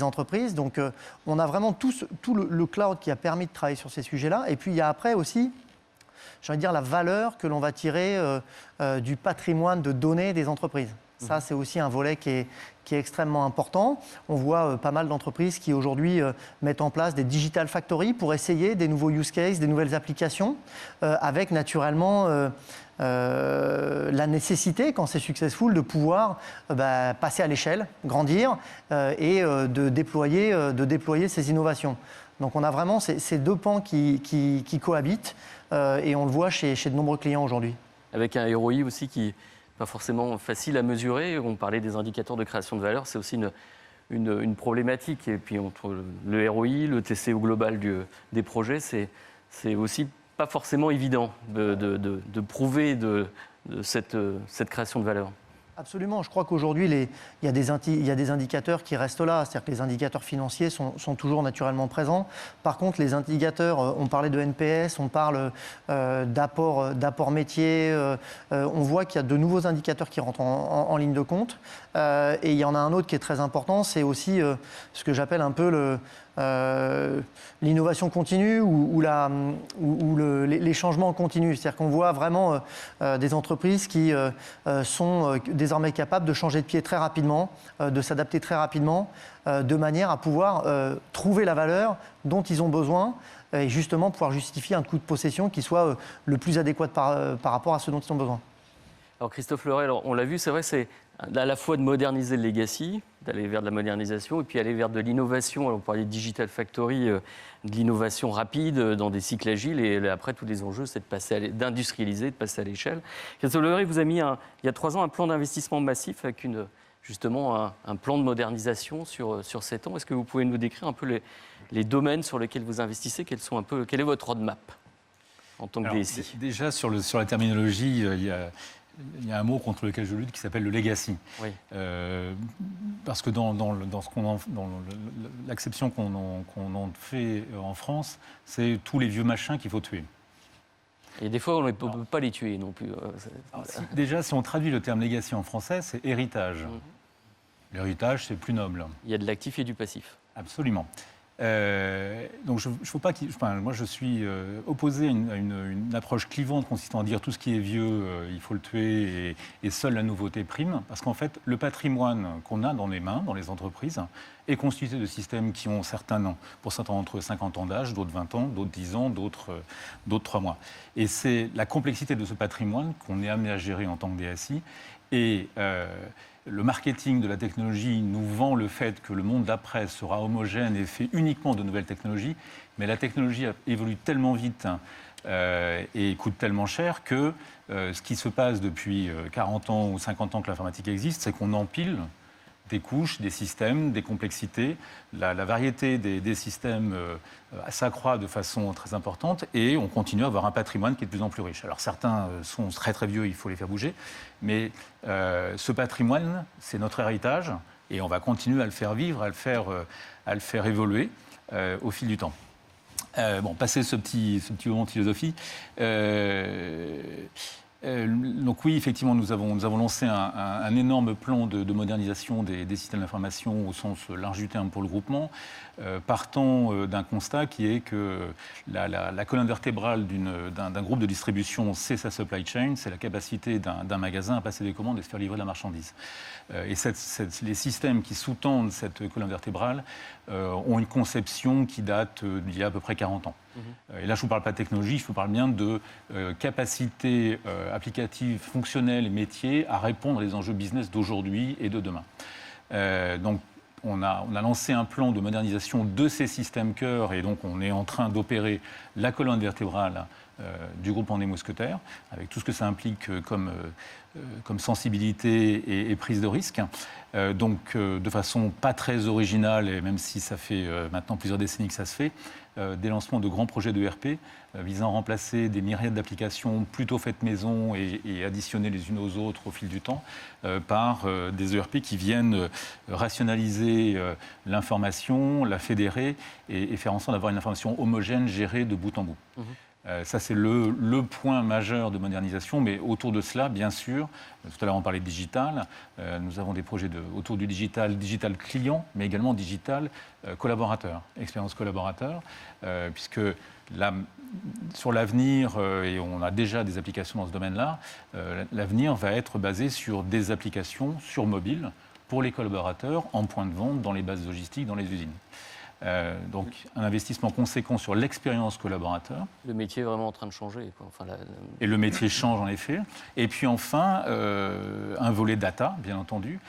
entreprises. Donc on a vraiment tout le cloud qui a permis de travailler sur ces sujets-là. Et puis il y a après aussi, j'ai envie de dire, la valeur que l'on va tirer du patrimoine de données des entreprises. Ça, c'est aussi un volet qui est extrêmement important. On voit pas mal d'entreprises qui aujourd'hui mettent en place des digital factories pour essayer des nouveaux use cases, des nouvelles applications, avec naturellement la nécessité, quand c'est successful, de pouvoir passer à l'échelle, grandir et de déployer ces innovations. Donc on a vraiment ces deux pans qui cohabitent et on le voit chez de nombreux clients aujourd'hui. Avec un ROI aussi qui n'est pas forcément facile à mesurer. On parlait des indicateurs de création de valeur, c'est aussi une problématique. Et puis entre le ROI, le TCO global des projets, c'est aussi pas forcément évident de prouver cette création de valeur. Absolument. Je crois qu'aujourd'hui, il y a des indicateurs qui restent là. C'est-à-dire que les indicateurs financiers sont toujours naturellement présents. Par contre, les indicateurs, on parlait de NPS, on parle d'apport métier. On voit qu'il y a de nouveaux indicateurs qui rentrent en ligne de compte. Et il y en a un autre qui est très important, c'est aussi ce que j'appelle un peu l'innovation continue ou les changements continus. C'est-à-dire qu'on voit vraiment des entreprises qui sont désormais capables de changer de pied très rapidement, de s'adapter très rapidement, de manière à pouvoir trouver la valeur dont ils ont besoin et justement pouvoir justifier un coût de possession qui soit le plus adéquat par rapport à ce dont ils ont besoin. Alors Christophe Leray, on l'a vu, c'est vrai, c'est à la fois de moderniser le legacy, d'aller vers de la modernisation, et puis aller vers de l'innovation. Alors on parlait de Digital Factory, de l'innovation rapide dans des cycles agiles, et après tous les enjeux, c'est d'industrialiser, de passer à l'échelle. Christophe Leray, vous avez mis il y a 3 ans un plan d'investissement massif avec justement un plan de modernisation sur 7 ans. Est-ce que vous pouvez nous décrire un peu les domaines sur lesquels vous investissez? Quel est votre roadmap en tant que DSI? Déjà, sur la terminologie, il y a un mot contre lequel je lutte qui s'appelle le legacy. Oui. Parce que dans l'acception qu'on en fait en France, c'est tous les vieux machins qu'il faut tuer. Et des fois, on ne peut pas les tuer non plus. Déjà, si on traduit le terme legacy en français, c'est héritage. L'héritage, c'est plus noble. Il y a de l'actif et du passif. Absolument. Donc, faut pas moi, je suis opposé à une approche clivante consistant à dire tout ce qui est vieux, il faut le tuer et seule la nouveauté prime. Parce qu'en fait, le patrimoine qu'on a dans les mains, dans les entreprises, est constitué de systèmes qui ont pour certains entre 50 ans d'âge, d'autres 20 ans, d'autres 10 ans, d'autres 3 mois. Et c'est la complexité de ce patrimoine qu'on est amené à gérer en tant que DSI. Et le marketing de la technologie nous vend le fait que le monde d'après sera homogène et fait uniquement de nouvelles technologies, mais la technologie évolue tellement vite et coûte tellement cher que ce qui se passe depuis 40 ans ou 50 ans que l'informatique existe, c'est qu'on empile des couches, des systèmes, des complexités. La variété des systèmes s'accroît de façon très importante et on continue à avoir un patrimoine qui est de plus en plus riche. Alors certains sont très très vieux, il faut les faire bouger, mais ce patrimoine, c'est notre héritage et on va continuer à le faire vivre, à le faire évoluer au fil du temps. Passé ce petit moment de philosophie, donc oui, effectivement, nous avons lancé un énorme plan de modernisation des systèmes d'information au sens large du terme pour le groupement, partant d'un constat qui est que la colonne vertébrale d'un groupe de distribution, c'est sa supply chain, c'est la capacité d'un magasin à passer des commandes et se faire livrer de la marchandise. Et les systèmes qui sous-tendent cette colonne vertébrale ont une conception qui date d'il y a à peu près 40 ans. Et là, je ne vous parle pas de technologie, je vous parle bien de capacité applicative, fonctionnelle et métier à répondre aux enjeux business d'aujourd'hui et de demain. Donc, on a lancé un plan de modernisation de ces systèmes cœurs et donc on est en train d'opérer la colonne vertébrale du groupe André Mousquetaire, avec tout ce que ça implique comme sensibilité et prise de risque. Donc, de façon pas très originale, et même si ça fait maintenant plusieurs décennies que ça se fait, des lancements de grands projets de ERP visant à remplacer des myriades d'applications plutôt faites maison et additionnées les unes aux autres au fil du temps par des ERP qui viennent rationaliser l'information, la fédérer et faire en sorte d'avoir une information homogène gérée de bout en bout. Ça, c'est le point majeur de modernisation, mais autour de cela, bien sûr, tout à l'heure on parlait de digital, nous avons des projets autour du digital client, mais également digital collaborateur, expérience collaborateur, puisque sur l'avenir, et on a déjà des applications dans ce domaine-là, l'avenir va être basé sur des applications sur mobile pour les collaborateurs en point de vente dans les bases logistiques, dans les usines. Donc un investissement conséquent sur l'expérience collaborateur. Le métier est vraiment en train de changer, quoi. Et le métier change en effet. Et puis enfin, un volet data, bien entendu,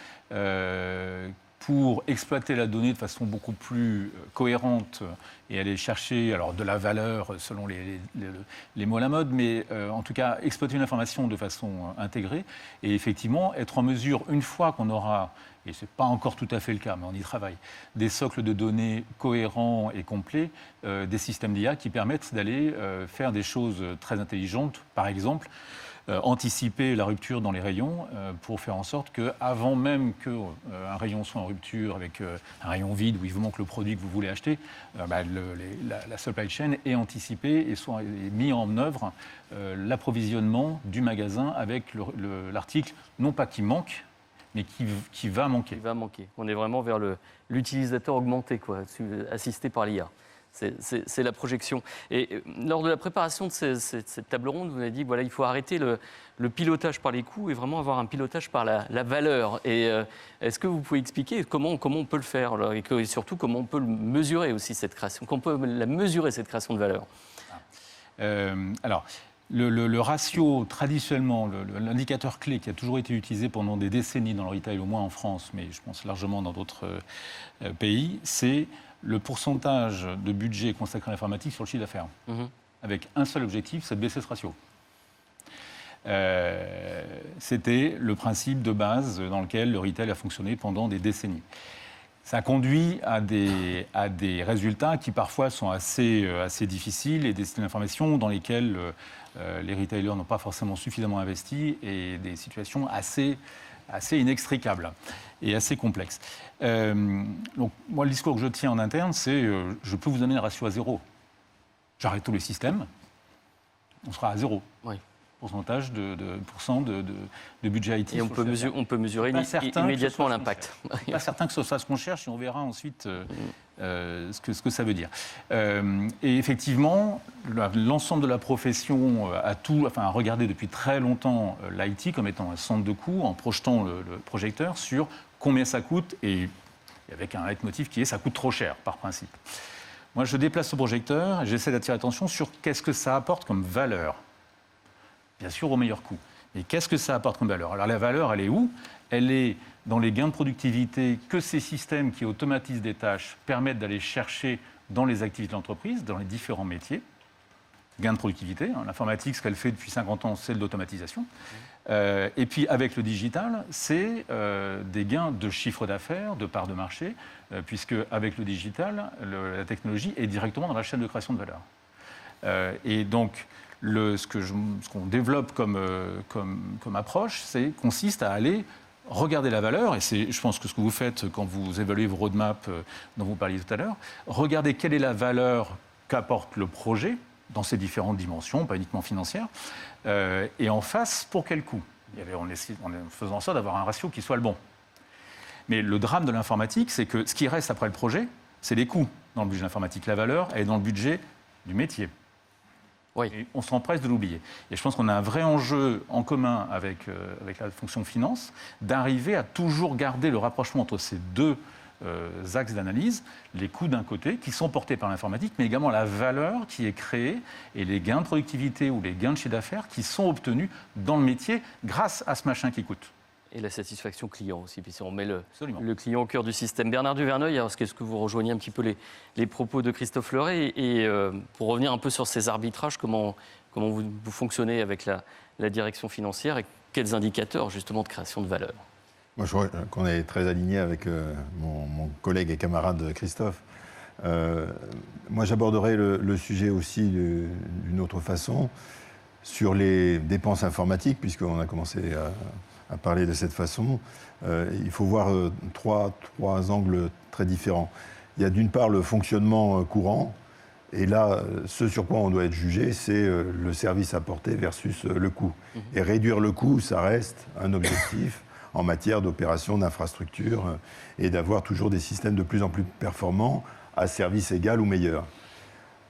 pour exploiter la donnée de façon beaucoup plus cohérente et aller chercher de la valeur selon les mots à la mode, mais en tout cas exploiter une information de façon intégrée et effectivement être en mesure, une fois qu'on aura, et ce n'est pas encore tout à fait le cas, mais on y travaille, des socles de données cohérents et complets, des systèmes d'IA qui permettent d'aller faire des choses très intelligentes, par exemple, anticiper la rupture dans les rayons pour faire en sorte qu'avant même qu'un rayon soit en rupture avec un rayon vide où il vous manque le produit que vous voulez acheter, la supply chain est anticipée et soit mis en œuvre l'approvisionnement du magasin avec l'article, non pas qui manque, mais qui va manquer. Qui va manquer. On est vraiment vers l'utilisateur augmenté, quoi, assisté par l'IA. C'est la projection. Et lors de la préparation de cette table ronde, vous avez dit qu'il faut arrêter le pilotage par les coûts et vraiment avoir un pilotage par la valeur. Et est-ce que vous pouvez expliquer comment on peut le faire là, et surtout comment on peut mesurer aussi cette création, comment on peut la mesurer cette création de valeur? Alors, le ratio, traditionnellement, l'indicateur clé qui a toujours été utilisé pendant des décennies dans le retail, au moins en France, mais je pense largement dans d'autres pays, c'est le pourcentage de budget consacré à l'informatique sur le chiffre d'affaires, avec un seul objectif, c'est de baisser ce ratio. C'était le principe de base dans lequel le retail a fonctionné pendant des décennies. Ça conduit à des résultats qui parfois sont assez difficiles et des systèmes d'information dans lesquels les retailers n'ont pas forcément suffisamment investi et des situations assez inextricables et assez complexes. Donc, moi, le discours que je tiens en interne, c'est je peux vous amener un ratio à 0. J'arrête tous les systèmes, on sera à 0. Oui. pourcentage de budget IT. Et on peut mesurer immédiatement l'impact. Pas certain que ce soit ce qu'on cherche et on verra ensuite ce que ça veut dire. Et effectivement, l'ensemble de la profession a regardé depuis très longtemps l'IT comme étant un centre de coût en projetant le projecteur sur combien ça coûte et avec un leitmotiv qui est ça coûte trop cher par principe. Moi, je déplace ce projecteur et j'essaie d'attirer l'attention sur qu'est-ce que ça apporte comme valeur. Bien sûr, au meilleur coût. Mais qu'est-ce que ça apporte comme valeur? Alors, la valeur, elle est où? Elle est dans les gains de productivité que ces systèmes qui automatisent des tâches permettent d'aller chercher dans les activités de l'entreprise, dans les différents métiers. Gains de productivité. L'informatique, ce qu'elle fait depuis 50 ans, c'est de l'automatisation. Et puis, avec le digital, c'est des gains de chiffre d'affaires, de part de marché, puisque avec le digital, la technologie est directement dans la chaîne de création de valeur. Et donc, ce qu'on développe comme approche, consiste à aller regarder la valeur, et c'est, je pense que ce que vous faites quand vous évaluez vos roadmaps dont vous parliez tout à l'heure, regardez quelle est la valeur qu'apporte le projet dans ses différentes dimensions, pas uniquement financières, et en face, pour quel coût? En faisant en sorte d'avoir un ratio qui soit le bon. Mais le drame de l'informatique, c'est que ce qui reste après le projet, c'est les coûts dans le budget de l'informatique. La valeur, elle est dans le budget du métier. Oui. Et on s'empresse de l'oublier. Et je pense qu'on a un vrai enjeu en commun avec la fonction finance, d'arriver à toujours garder le rapprochement entre ces deux axes d'analyse, les coûts d'un côté, qui sont portés par l'informatique, mais également la valeur qui est créée et les gains de productivité ou les gains de chiffre d'affaires qui sont obtenus dans le métier grâce à ce machin qui coûte. Et la satisfaction client aussi, puis si on met le client au cœur du système. Bernard Duverneuil, est-ce que vous rejoignez un petit peu les propos de Christophe Leray et pour revenir un peu sur ces arbitrages, comment vous fonctionnez avec la direction financière et quels indicateurs justement de création de valeur? Moi, je crois qu'on est très aligné avec mon collègue et camarade Christophe. Moi, j'aborderai le sujet aussi d'une autre façon, sur les dépenses informatiques, puisqu'on a commencé à parler de cette façon. Il faut voir trois angles très différents. Il y a d'une part le fonctionnement courant, et là, ce sur quoi on doit être jugé, c'est le service apporté versus le coût. Et réduire le coût, ça reste un objectif en matière d'opération, d'infrastructure, et d'avoir toujours des systèmes de plus en plus performants à service égal ou meilleur.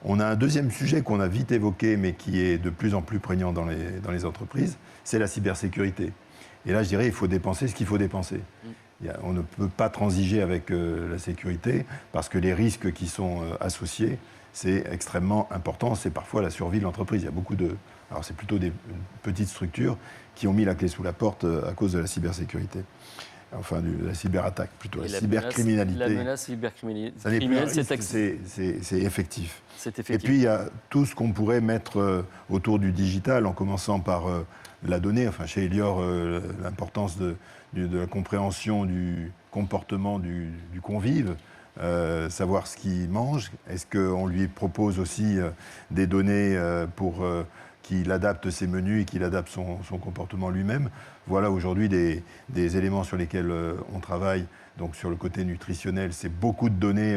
On a un deuxième sujet qu'on a vite évoqué, mais qui est de plus en plus prégnant dans les entreprises, c'est la cybersécurité. Et là, je dirais, il faut dépenser ce qu'il faut dépenser. On ne peut pas transiger avec la sécurité, parce que les risques qui sont associés, c'est extrêmement important. C'est parfois la survie de l'entreprise. Il y a beaucoup de... Alors, c'est plutôt des petites structures qui ont mis la clé sous la porte à cause de la cybersécurité. Enfin, de la cyberattaque, plutôt. La cybercriminalité. La menace cybercriminelle, c'est effectif. C'est effectif. Et puis, il y a tout ce qu'on pourrait mettre autour du digital, en commençant par la donnée. Enfin, chez Elior, l'importance de la compréhension du comportement du convive, savoir ce qu'il mange. Est-ce qu'on lui propose aussi des données pour qu'il adapte ses menus et qu'il adapte son comportement lui-même? Voilà aujourd'hui des éléments sur lesquels on travaille. Donc sur le côté nutritionnel, c'est beaucoup de données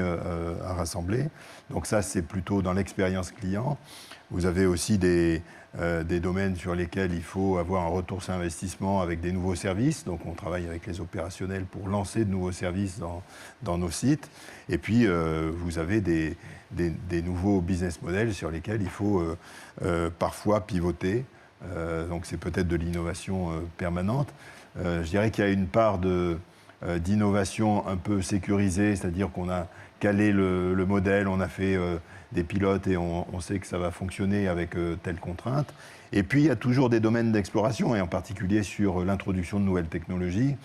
à rassembler. Donc ça, c'est plutôt dans l'expérience client. Vous avez aussi des domaines sur lesquels il faut avoir un retour sur investissement avec des nouveaux services. Donc on travaille avec les opérationnels pour lancer de nouveaux services dans nos sites. Et puis vous avez des nouveaux business models sur lesquels il faut parfois pivoter. Donc c'est peut-être de l'innovation permanente. Je dirais qu'il y a une part d'innovation un peu sécurisée, c'est-à-dire qu'on a calé le modèle, on a fait des pilotes et on sait que ça va fonctionner avec telle contrainte. Et puis il y a toujours des domaines d'exploration, et en particulier sur l'introduction de nouvelles technologies.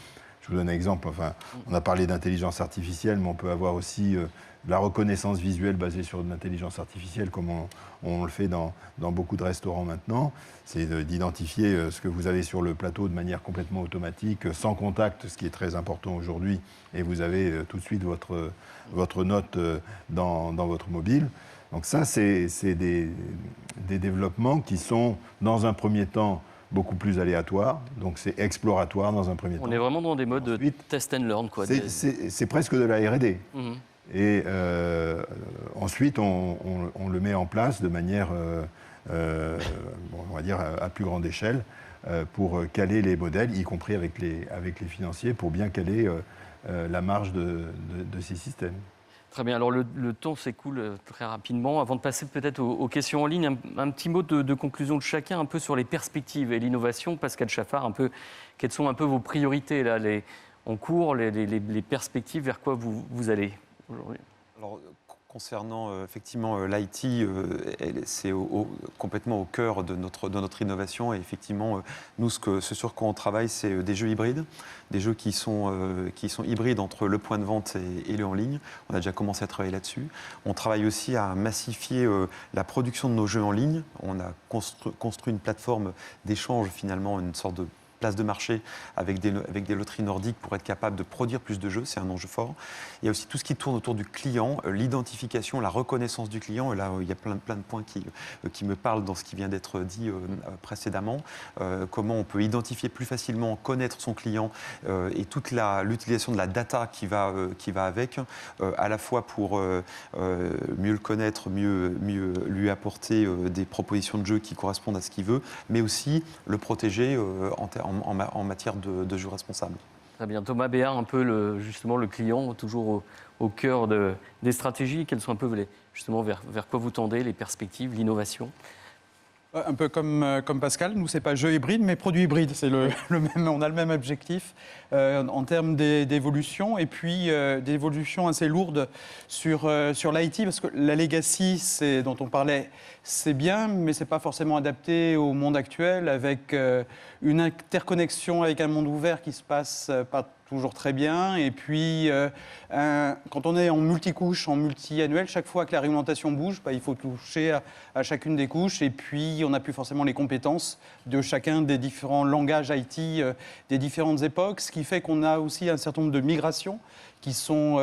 Je vous donne un exemple, enfin, on a parlé d'intelligence artificielle, mais on peut avoir aussi de la reconnaissance visuelle basée sur de l'intelligence artificielle, comme on le fait dans beaucoup de restaurants maintenant. C'est d'identifier ce que vous avez sur le plateau de manière complètement automatique, sans contact, ce qui est très important aujourd'hui, et vous avez tout de suite votre note dans votre mobile. Donc ça, c'est des développements qui sont, dans un premier temps, beaucoup plus aléatoires. Donc c'est exploratoire dans un premier temps. On est vraiment dans des modes de test and learn, quoi. C'est presque de la R&D. Et ensuite, on le met en place de manière on va dire à plus grande échelle, pour caler les modèles, y compris avec les financiers, pour bien caler la marge de ces systèmes. Très bien, alors le temps s'écoule très rapidement. Avant de passer peut-être aux questions en ligne, un petit mot de conclusion de chacun, un peu sur les perspectives et l'innovation. Pascal Chaffard, quelles sont un peu vos priorités là, en cours, les perspectives, vers quoi vous allez aujourd'hui? Alors, concernant effectivement l'IT, c'est complètement au cœur de notre innovation. Et effectivement, nous, ce sur quoi on travaille, c'est des jeux hybrides, des jeux qui sont hybrides entre le point de vente et le en ligne. On a déjà commencé à travailler là-dessus. On travaille aussi à massifier la production de nos jeux en ligne. On a construit une plateforme d'échange, finalement, une sorte de place de marché avec des loteries nordiques pour être capable de produire plus de jeux, c'est un enjeu fort. Il y a aussi tout ce qui tourne autour du client, l'identification, la reconnaissance du client. Et là, il y a plein de points qui me parlent dans ce qui vient d'être dit précédemment. Comment on peut identifier plus facilement, connaître son client et toute l'utilisation de la data qui va avec, à la fois pour mieux le connaître, mieux lui apporter des propositions de jeux qui correspondent à ce qu'il veut, mais aussi le protéger en matière de jeux responsables. Très bien. Thomas Béard, un peu justement le client, toujours au cœur des stratégies. Quelles sont un peu justement vers quoi vous tendez, les perspectives, l'innovation? Un peu comme Pascal, nous, ce n'est pas jeu hybride, mais produit hybride. C'est on a le même objectif en termes d'évolution, et puis d'évolution assez lourde sur l'IT, parce que la legacy, dont on parlait, c'est bien, mais ce n'est pas forcément adapté au monde actuel, avec une interconnexion avec un monde ouvert qui se passe pas toujours très bien. Et puis, quand on est en multicouche, en multi-annuel, chaque fois que la réglementation bouge, il faut toucher à chacune des couches. Et puis, on n'a plus forcément les compétences de chacun des différents langages IT des différentes époques, ce qui fait qu'on a aussi un certain nombre de migrations qui sont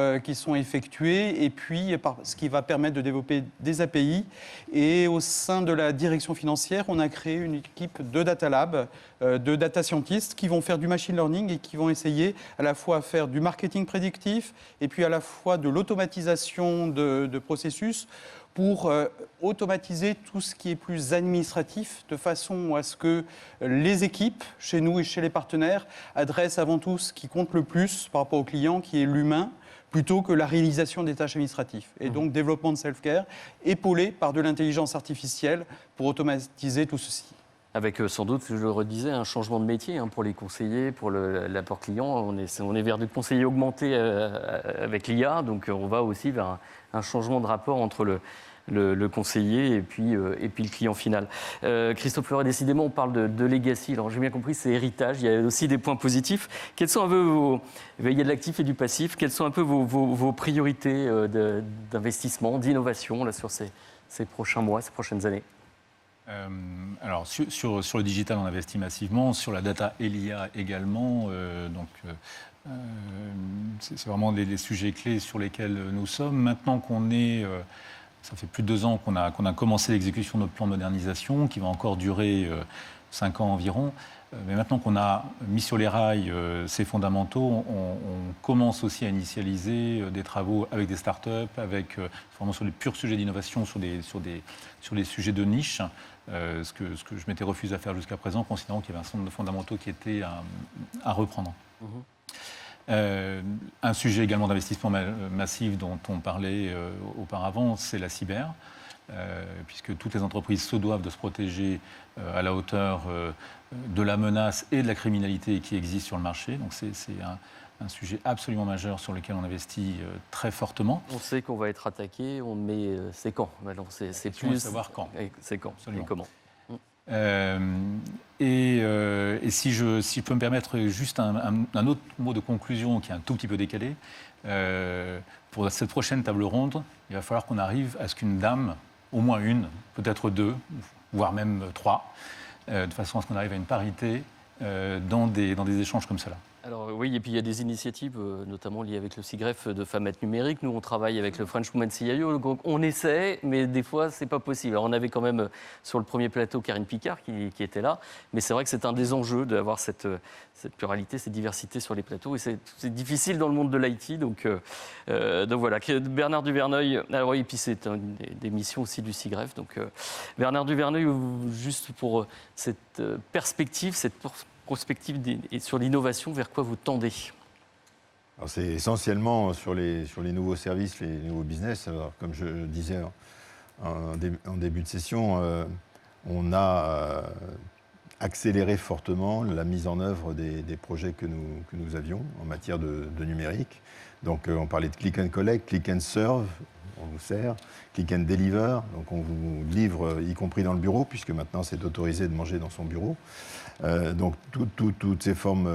effectuées, et puis ce qui va permettre de développer des API. Et au sein de la direction financière, on a créé une équipe de Data Lab, de data scientists qui vont faire du machine learning et qui vont essayer à la fois à faire du marketing prédictif et puis à la fois de l'automatisation de processus pour automatiser tout ce qui est plus administratif, de façon à ce que les équipes, chez nous et chez les partenaires, adressent avant tout ce qui compte le plus par rapport au client, qui est l'humain, plutôt que la réalisation des tâches administratives. Et donc, développement de self-care, épaulé par de l'intelligence artificielle pour automatiser tout ceci. Avec sans doute, je le redisais, un changement de métier pour les conseillers, pour l'apport client. On est vers du conseiller augmenté avec l'IA, donc on va aussi vers un changement de rapport entre le conseiller et puis le client final. Christophe Fleuret, décidément, on parle de legacy. Alors, j'ai bien compris, c'est héritage. Il y a aussi des points positifs. Quels sont un peu il y a de l'actif et du passif. Quelles sont un peu vos priorités d'investissement, d'innovation là, sur ces prochains mois, ces prochaines années? Alors, sur le digital, on investit massivement. Sur la data et l'IA également. C'est vraiment les sujets clés sur lesquels nous sommes. Maintenant qu'on est... ça fait plus de 2 ans qu'on a commencé l'exécution de notre plan de modernisation, qui va encore durer 5 ans environ. Mais maintenant qu'on a mis sur les rails ces fondamentaux, on commence aussi à initialiser des travaux avec des startups, vraiment sur les purs sujets d'innovation, sur les sujets de niche, ce que je m'étais refusé à faire jusqu'à présent, considérant qu'il y avait un certain nombre de fondamentaux qui étaient à reprendre. Un sujet également d'investissement massif dont on parlait auparavant, c'est la cyber, puisque toutes les entreprises se doivent de se protéger à la hauteur de la menace et de la criminalité qui existe sur le marché. Donc c'est un sujet absolument majeur sur lequel on investit très fortement. On sait qu'on va être attaqué, mais c'est quand? C'est plus savoir quand. C'est quand? Absolument. Et comment? Et si je peux me permettre juste un autre mot de conclusion qui est un tout petit peu décalé, pour cette prochaine table ronde, il va falloir qu'on arrive à ce qu'une dame, au moins une, peut-être 2, voire même 3, de façon à ce qu'on arrive à une parité dans des échanges comme cela. Alors oui, et puis il y a des initiatives, notamment liées avec le SIGREF de Femmes Numérique. Nous, on travaille avec le French Women CIO. Donc on essaie, mais des fois, c'est pas possible. Alors, on avait quand même sur le premier plateau Karine Picard qui était là. Mais c'est vrai que c'est un des enjeux d'avoir cette pluralité, cette diversité sur les plateaux. Et c'est difficile dans le monde de l'IT. Donc voilà, Bernard Duverneuil. Alors oui, et puis c'est une des missions aussi du SIGREF. Donc Bernard Duverneuil, juste pour cette perspective, cette prospective et sur l'innovation, vers quoi vous tendez? C'est essentiellement sur les nouveaux services, les nouveaux business. Alors, comme je disais en début de session, on a accéléré fortement la mise en œuvre des projets que nous avions en matière de numérique. Donc on parlait de click and collect, click and serve, on vous sert, click and deliver, donc on vous livre y compris dans le bureau, puisque maintenant c'est autorisé de manger dans son bureau. Donc toutes ces formes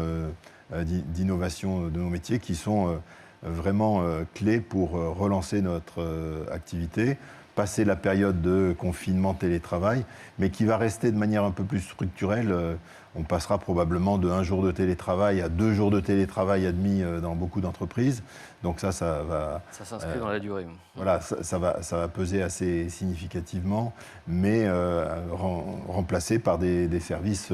d'innovation de nos métiers qui sont vraiment clés pour relancer notre activité, passer la période de confinement télétravail, mais qui va rester de manière un peu plus structurelle. On passera probablement de 1 jour de télétravail à 2 jours de télétravail admis dans beaucoup d'entreprises. Donc ça va... Ça s'inscrit dans la durée. Voilà, ça va peser assez significativement, mais remplacé par des services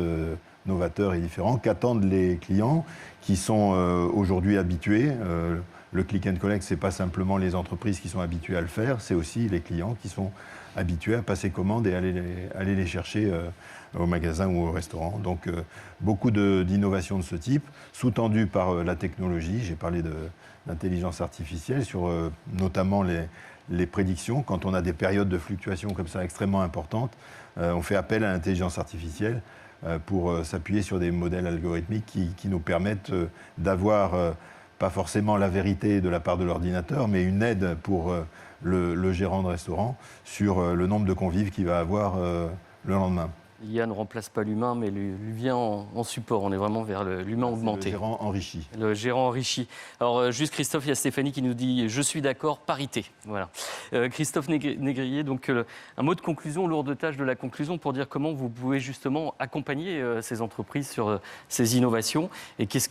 novateurs et différents qu'attendent les clients qui sont aujourd'hui habitués. Le click and collect, ce n'est pas simplement les entreprises qui sont habituées à le faire, c'est aussi les clients qui sont habitués à passer commande et aller les chercher au magasin ou au restaurant. Donc beaucoup d'innovations de ce type, sous-tendues par la technologie. J'ai parlé d'intelligence artificielle sur notamment les prédictions. Quand on a des périodes de fluctuations comme ça extrêmement importantes, on fait appel à l'intelligence artificielle pour s'appuyer sur des modèles algorithmiques qui nous permettent d'avoir pas forcément la vérité de la part de l'ordinateur, mais une aide pour le gérant de restaurant sur le nombre de convives qu'il va avoir le lendemain. L'IA ne remplace pas l'humain, mais lui vient en support. On est vraiment vers l'humain augmenté. Le gérant enrichi. Le gérant enrichi. Alors, juste Christophe, il y a Stéphanie qui nous dit « Je suis d'accord, parité ». Voilà. Christophe Négrier, donc un mot de conclusion, lourde tâche de la conclusion, pour dire comment vous pouvez justement accompagner ces entreprises sur ces innovations et qu'est-ce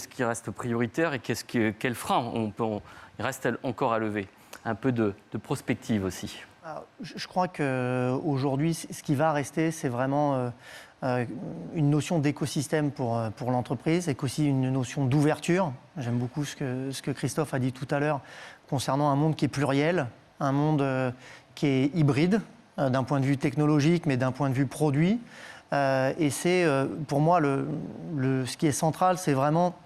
qui reste prioritaire et quel frein il reste encore à lever. Un peu de prospective aussi. Je crois qu'aujourd'hui, ce qui va rester, c'est vraiment une notion d'écosystème pour l'entreprise et qu'aussi une notion d'ouverture. J'aime beaucoup ce que Christophe a dit tout à l'heure concernant un monde qui est pluriel, un monde qui est hybride d'un point de vue technologique, mais d'un point de vue produit. Et c'est, pour moi, ce qui est central, c'est vraiment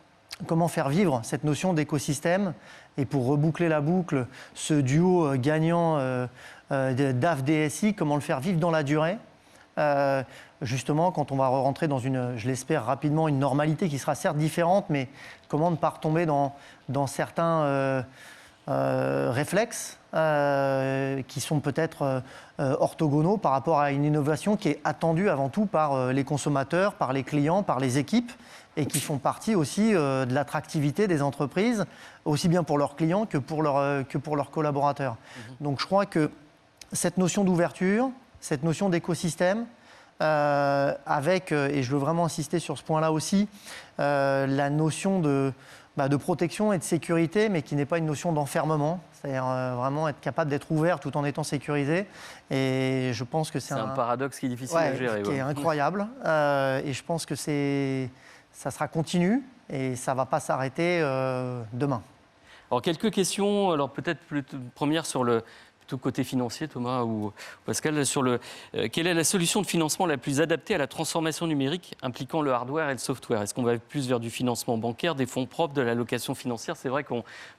comment faire vivre cette notion d'écosystème. Et pour reboucler la boucle, ce duo gagnant DAF-DSI, comment le faire vivre dans la durée, justement quand on va rentrer dans je l'espère rapidement, une normalité qui sera certes différente, mais comment ne pas retomber dans certains réflexes qui sont peut-être orthogonaux par rapport à une innovation qui est attendue avant tout par les consommateurs, par les clients, par les équipes, et qui font partie aussi de l'attractivité des entreprises, aussi bien pour leurs clients que pour leurs collaborateurs. Donc je crois que cette notion d'ouverture, cette notion d'écosystème, avec, et je veux vraiment insister sur ce point-là aussi, la notion de protection et de sécurité, mais qui n'est pas une notion d'enfermement, c'est-à-dire vraiment être capable d'être ouvert tout en étant sécurisé. Et je pense que c'est un paradoxe qui est difficile à gérer. Qui est incroyable. Et je pense que ça sera continu et ça ne va pas s'arrêter demain. Alors, quelques questions. Alors, peut-être première sur le côté financier, Thomas ou Pascal, sur quelle est la solution de financement la plus adaptée à la transformation numérique impliquant le hardware et le software? Est-ce qu'on va plus vers du financement bancaire, des fonds propres, de l'allocation financière? C'est vrai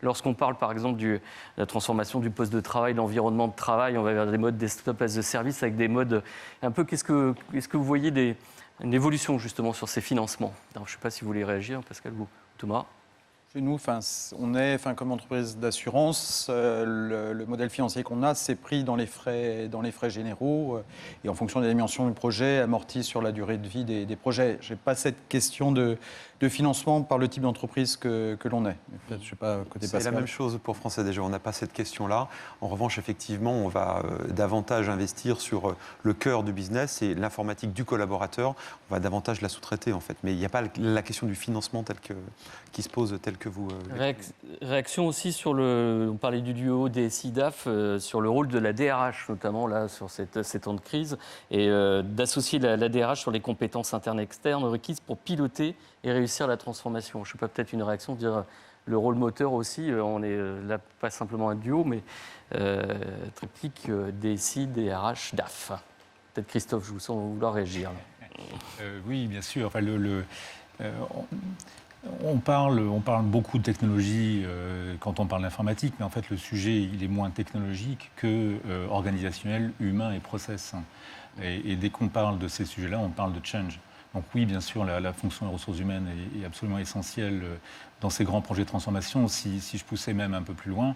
lorsqu'on parle par exemple de la transformation du poste de travail, de l'environnement de travail, on va vers des modes desktop as a service avec des modes un peu. Est-ce que vous voyez une évolution justement sur ces financements? Alors, je ne sais pas si vous voulez réagir, Pascal ou Thomas. Chez nous, on est, comme entreprise d'assurance, le modèle financier qu'on a, c'est pris dans les frais généraux et en fonction des dimensions du projet, amorti sur la durée de vie des projets. Je n'ai pas cette question de financement par le type d'entreprise que l'on est. Je sais pas, côté c'est la même chose pour Français des Jeux, on n'a pas cette question-là. En revanche, effectivement, on va davantage investir sur le cœur du business et l'informatique du collaborateur. On va davantage la sous-traiter, en fait. Mais il n'y a pas la question du financement qui se pose telle que vous... Réaction aussi sur on parlait du duo DSI-DAF, sur le rôle de la DRH, notamment là, sur ces temps de crise, et d'associer la DRH sur les compétences internes et externes requises pour piloter et réussir la transformation. Je ne sais pas, peut-être une réaction, dire le rôle moteur aussi, on est là pas simplement un duo, mais triptyque DSI, DRH, DAF. Peut-être Christophe, je vous sens vouloir réagir. Oui, bien sûr. Enfin, on parle beaucoup de technologie quand on parle d'informatique, mais en fait le sujet il est moins technologique que organisationnel, humain et process. Et dès qu'on parle de ces sujets-là, on parle de change. Donc oui, bien sûr, la fonction des ressources humaines est absolument essentielle dans ces grands projets de transformation. Si je poussais même un peu plus loin,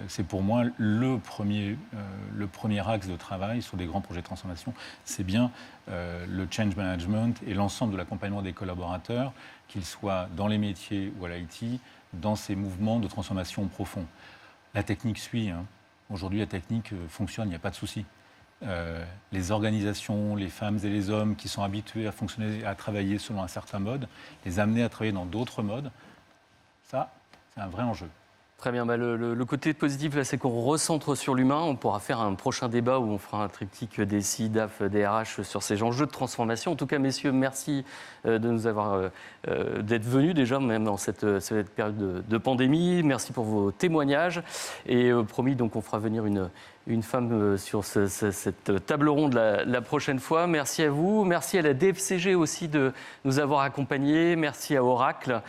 c'est pour moi le premier axe de travail sur des grands projets de transformation, c'est bien le change management et l'ensemble de l'accompagnement des collaborateurs, qu'ils soient dans les métiers ou à l'IT, dans ces mouvements de transformation profonds. La technique suit. Aujourd'hui, la technique fonctionne, il n'y a pas de souci. Les organisations, les femmes et les hommes qui sont habitués à fonctionner, à travailler selon un certain mode, les amener à travailler dans d'autres modes, ça, c'est un vrai enjeu. Très bien. Le côté positif, là, c'est qu'on recentre sur l'humain. On pourra faire un prochain débat où on fera un triptyque DSI, DAF, DRH sur ces enjeux de transformation. En tout cas, messieurs, merci de nous avoir d'être venus déjà, même dans cette période de pandémie. Merci pour vos témoignages. Et promis, donc, on fera venir une femme sur cette table ronde la prochaine fois. Merci à vous. Merci à la DFCG aussi de nous avoir accompagnés. Merci à Oracle,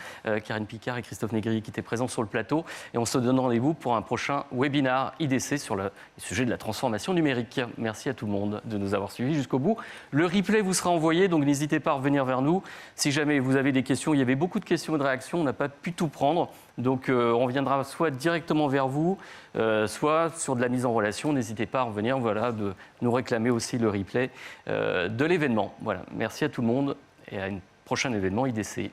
Karine Picard et Christophe Négrier qui étaient présents sur le plateau. Et on se donne rendez-vous pour un prochain webinaire IDC sur le sujet de la transformation numérique. Merci à tout le monde de nous avoir suivis jusqu'au bout. Le replay vous sera envoyé, donc n'hésitez pas à revenir vers nous. Si jamais vous avez des questions, il y avait beaucoup de questions et de réactions, on n'a pas pu tout prendre. Donc on viendra soit directement vers vous, soit sur de la mise en relation. N'hésitez pas à revenir, de nous réclamer aussi le replay de l'événement. Voilà, merci à tout le monde et à un prochain événement IDC.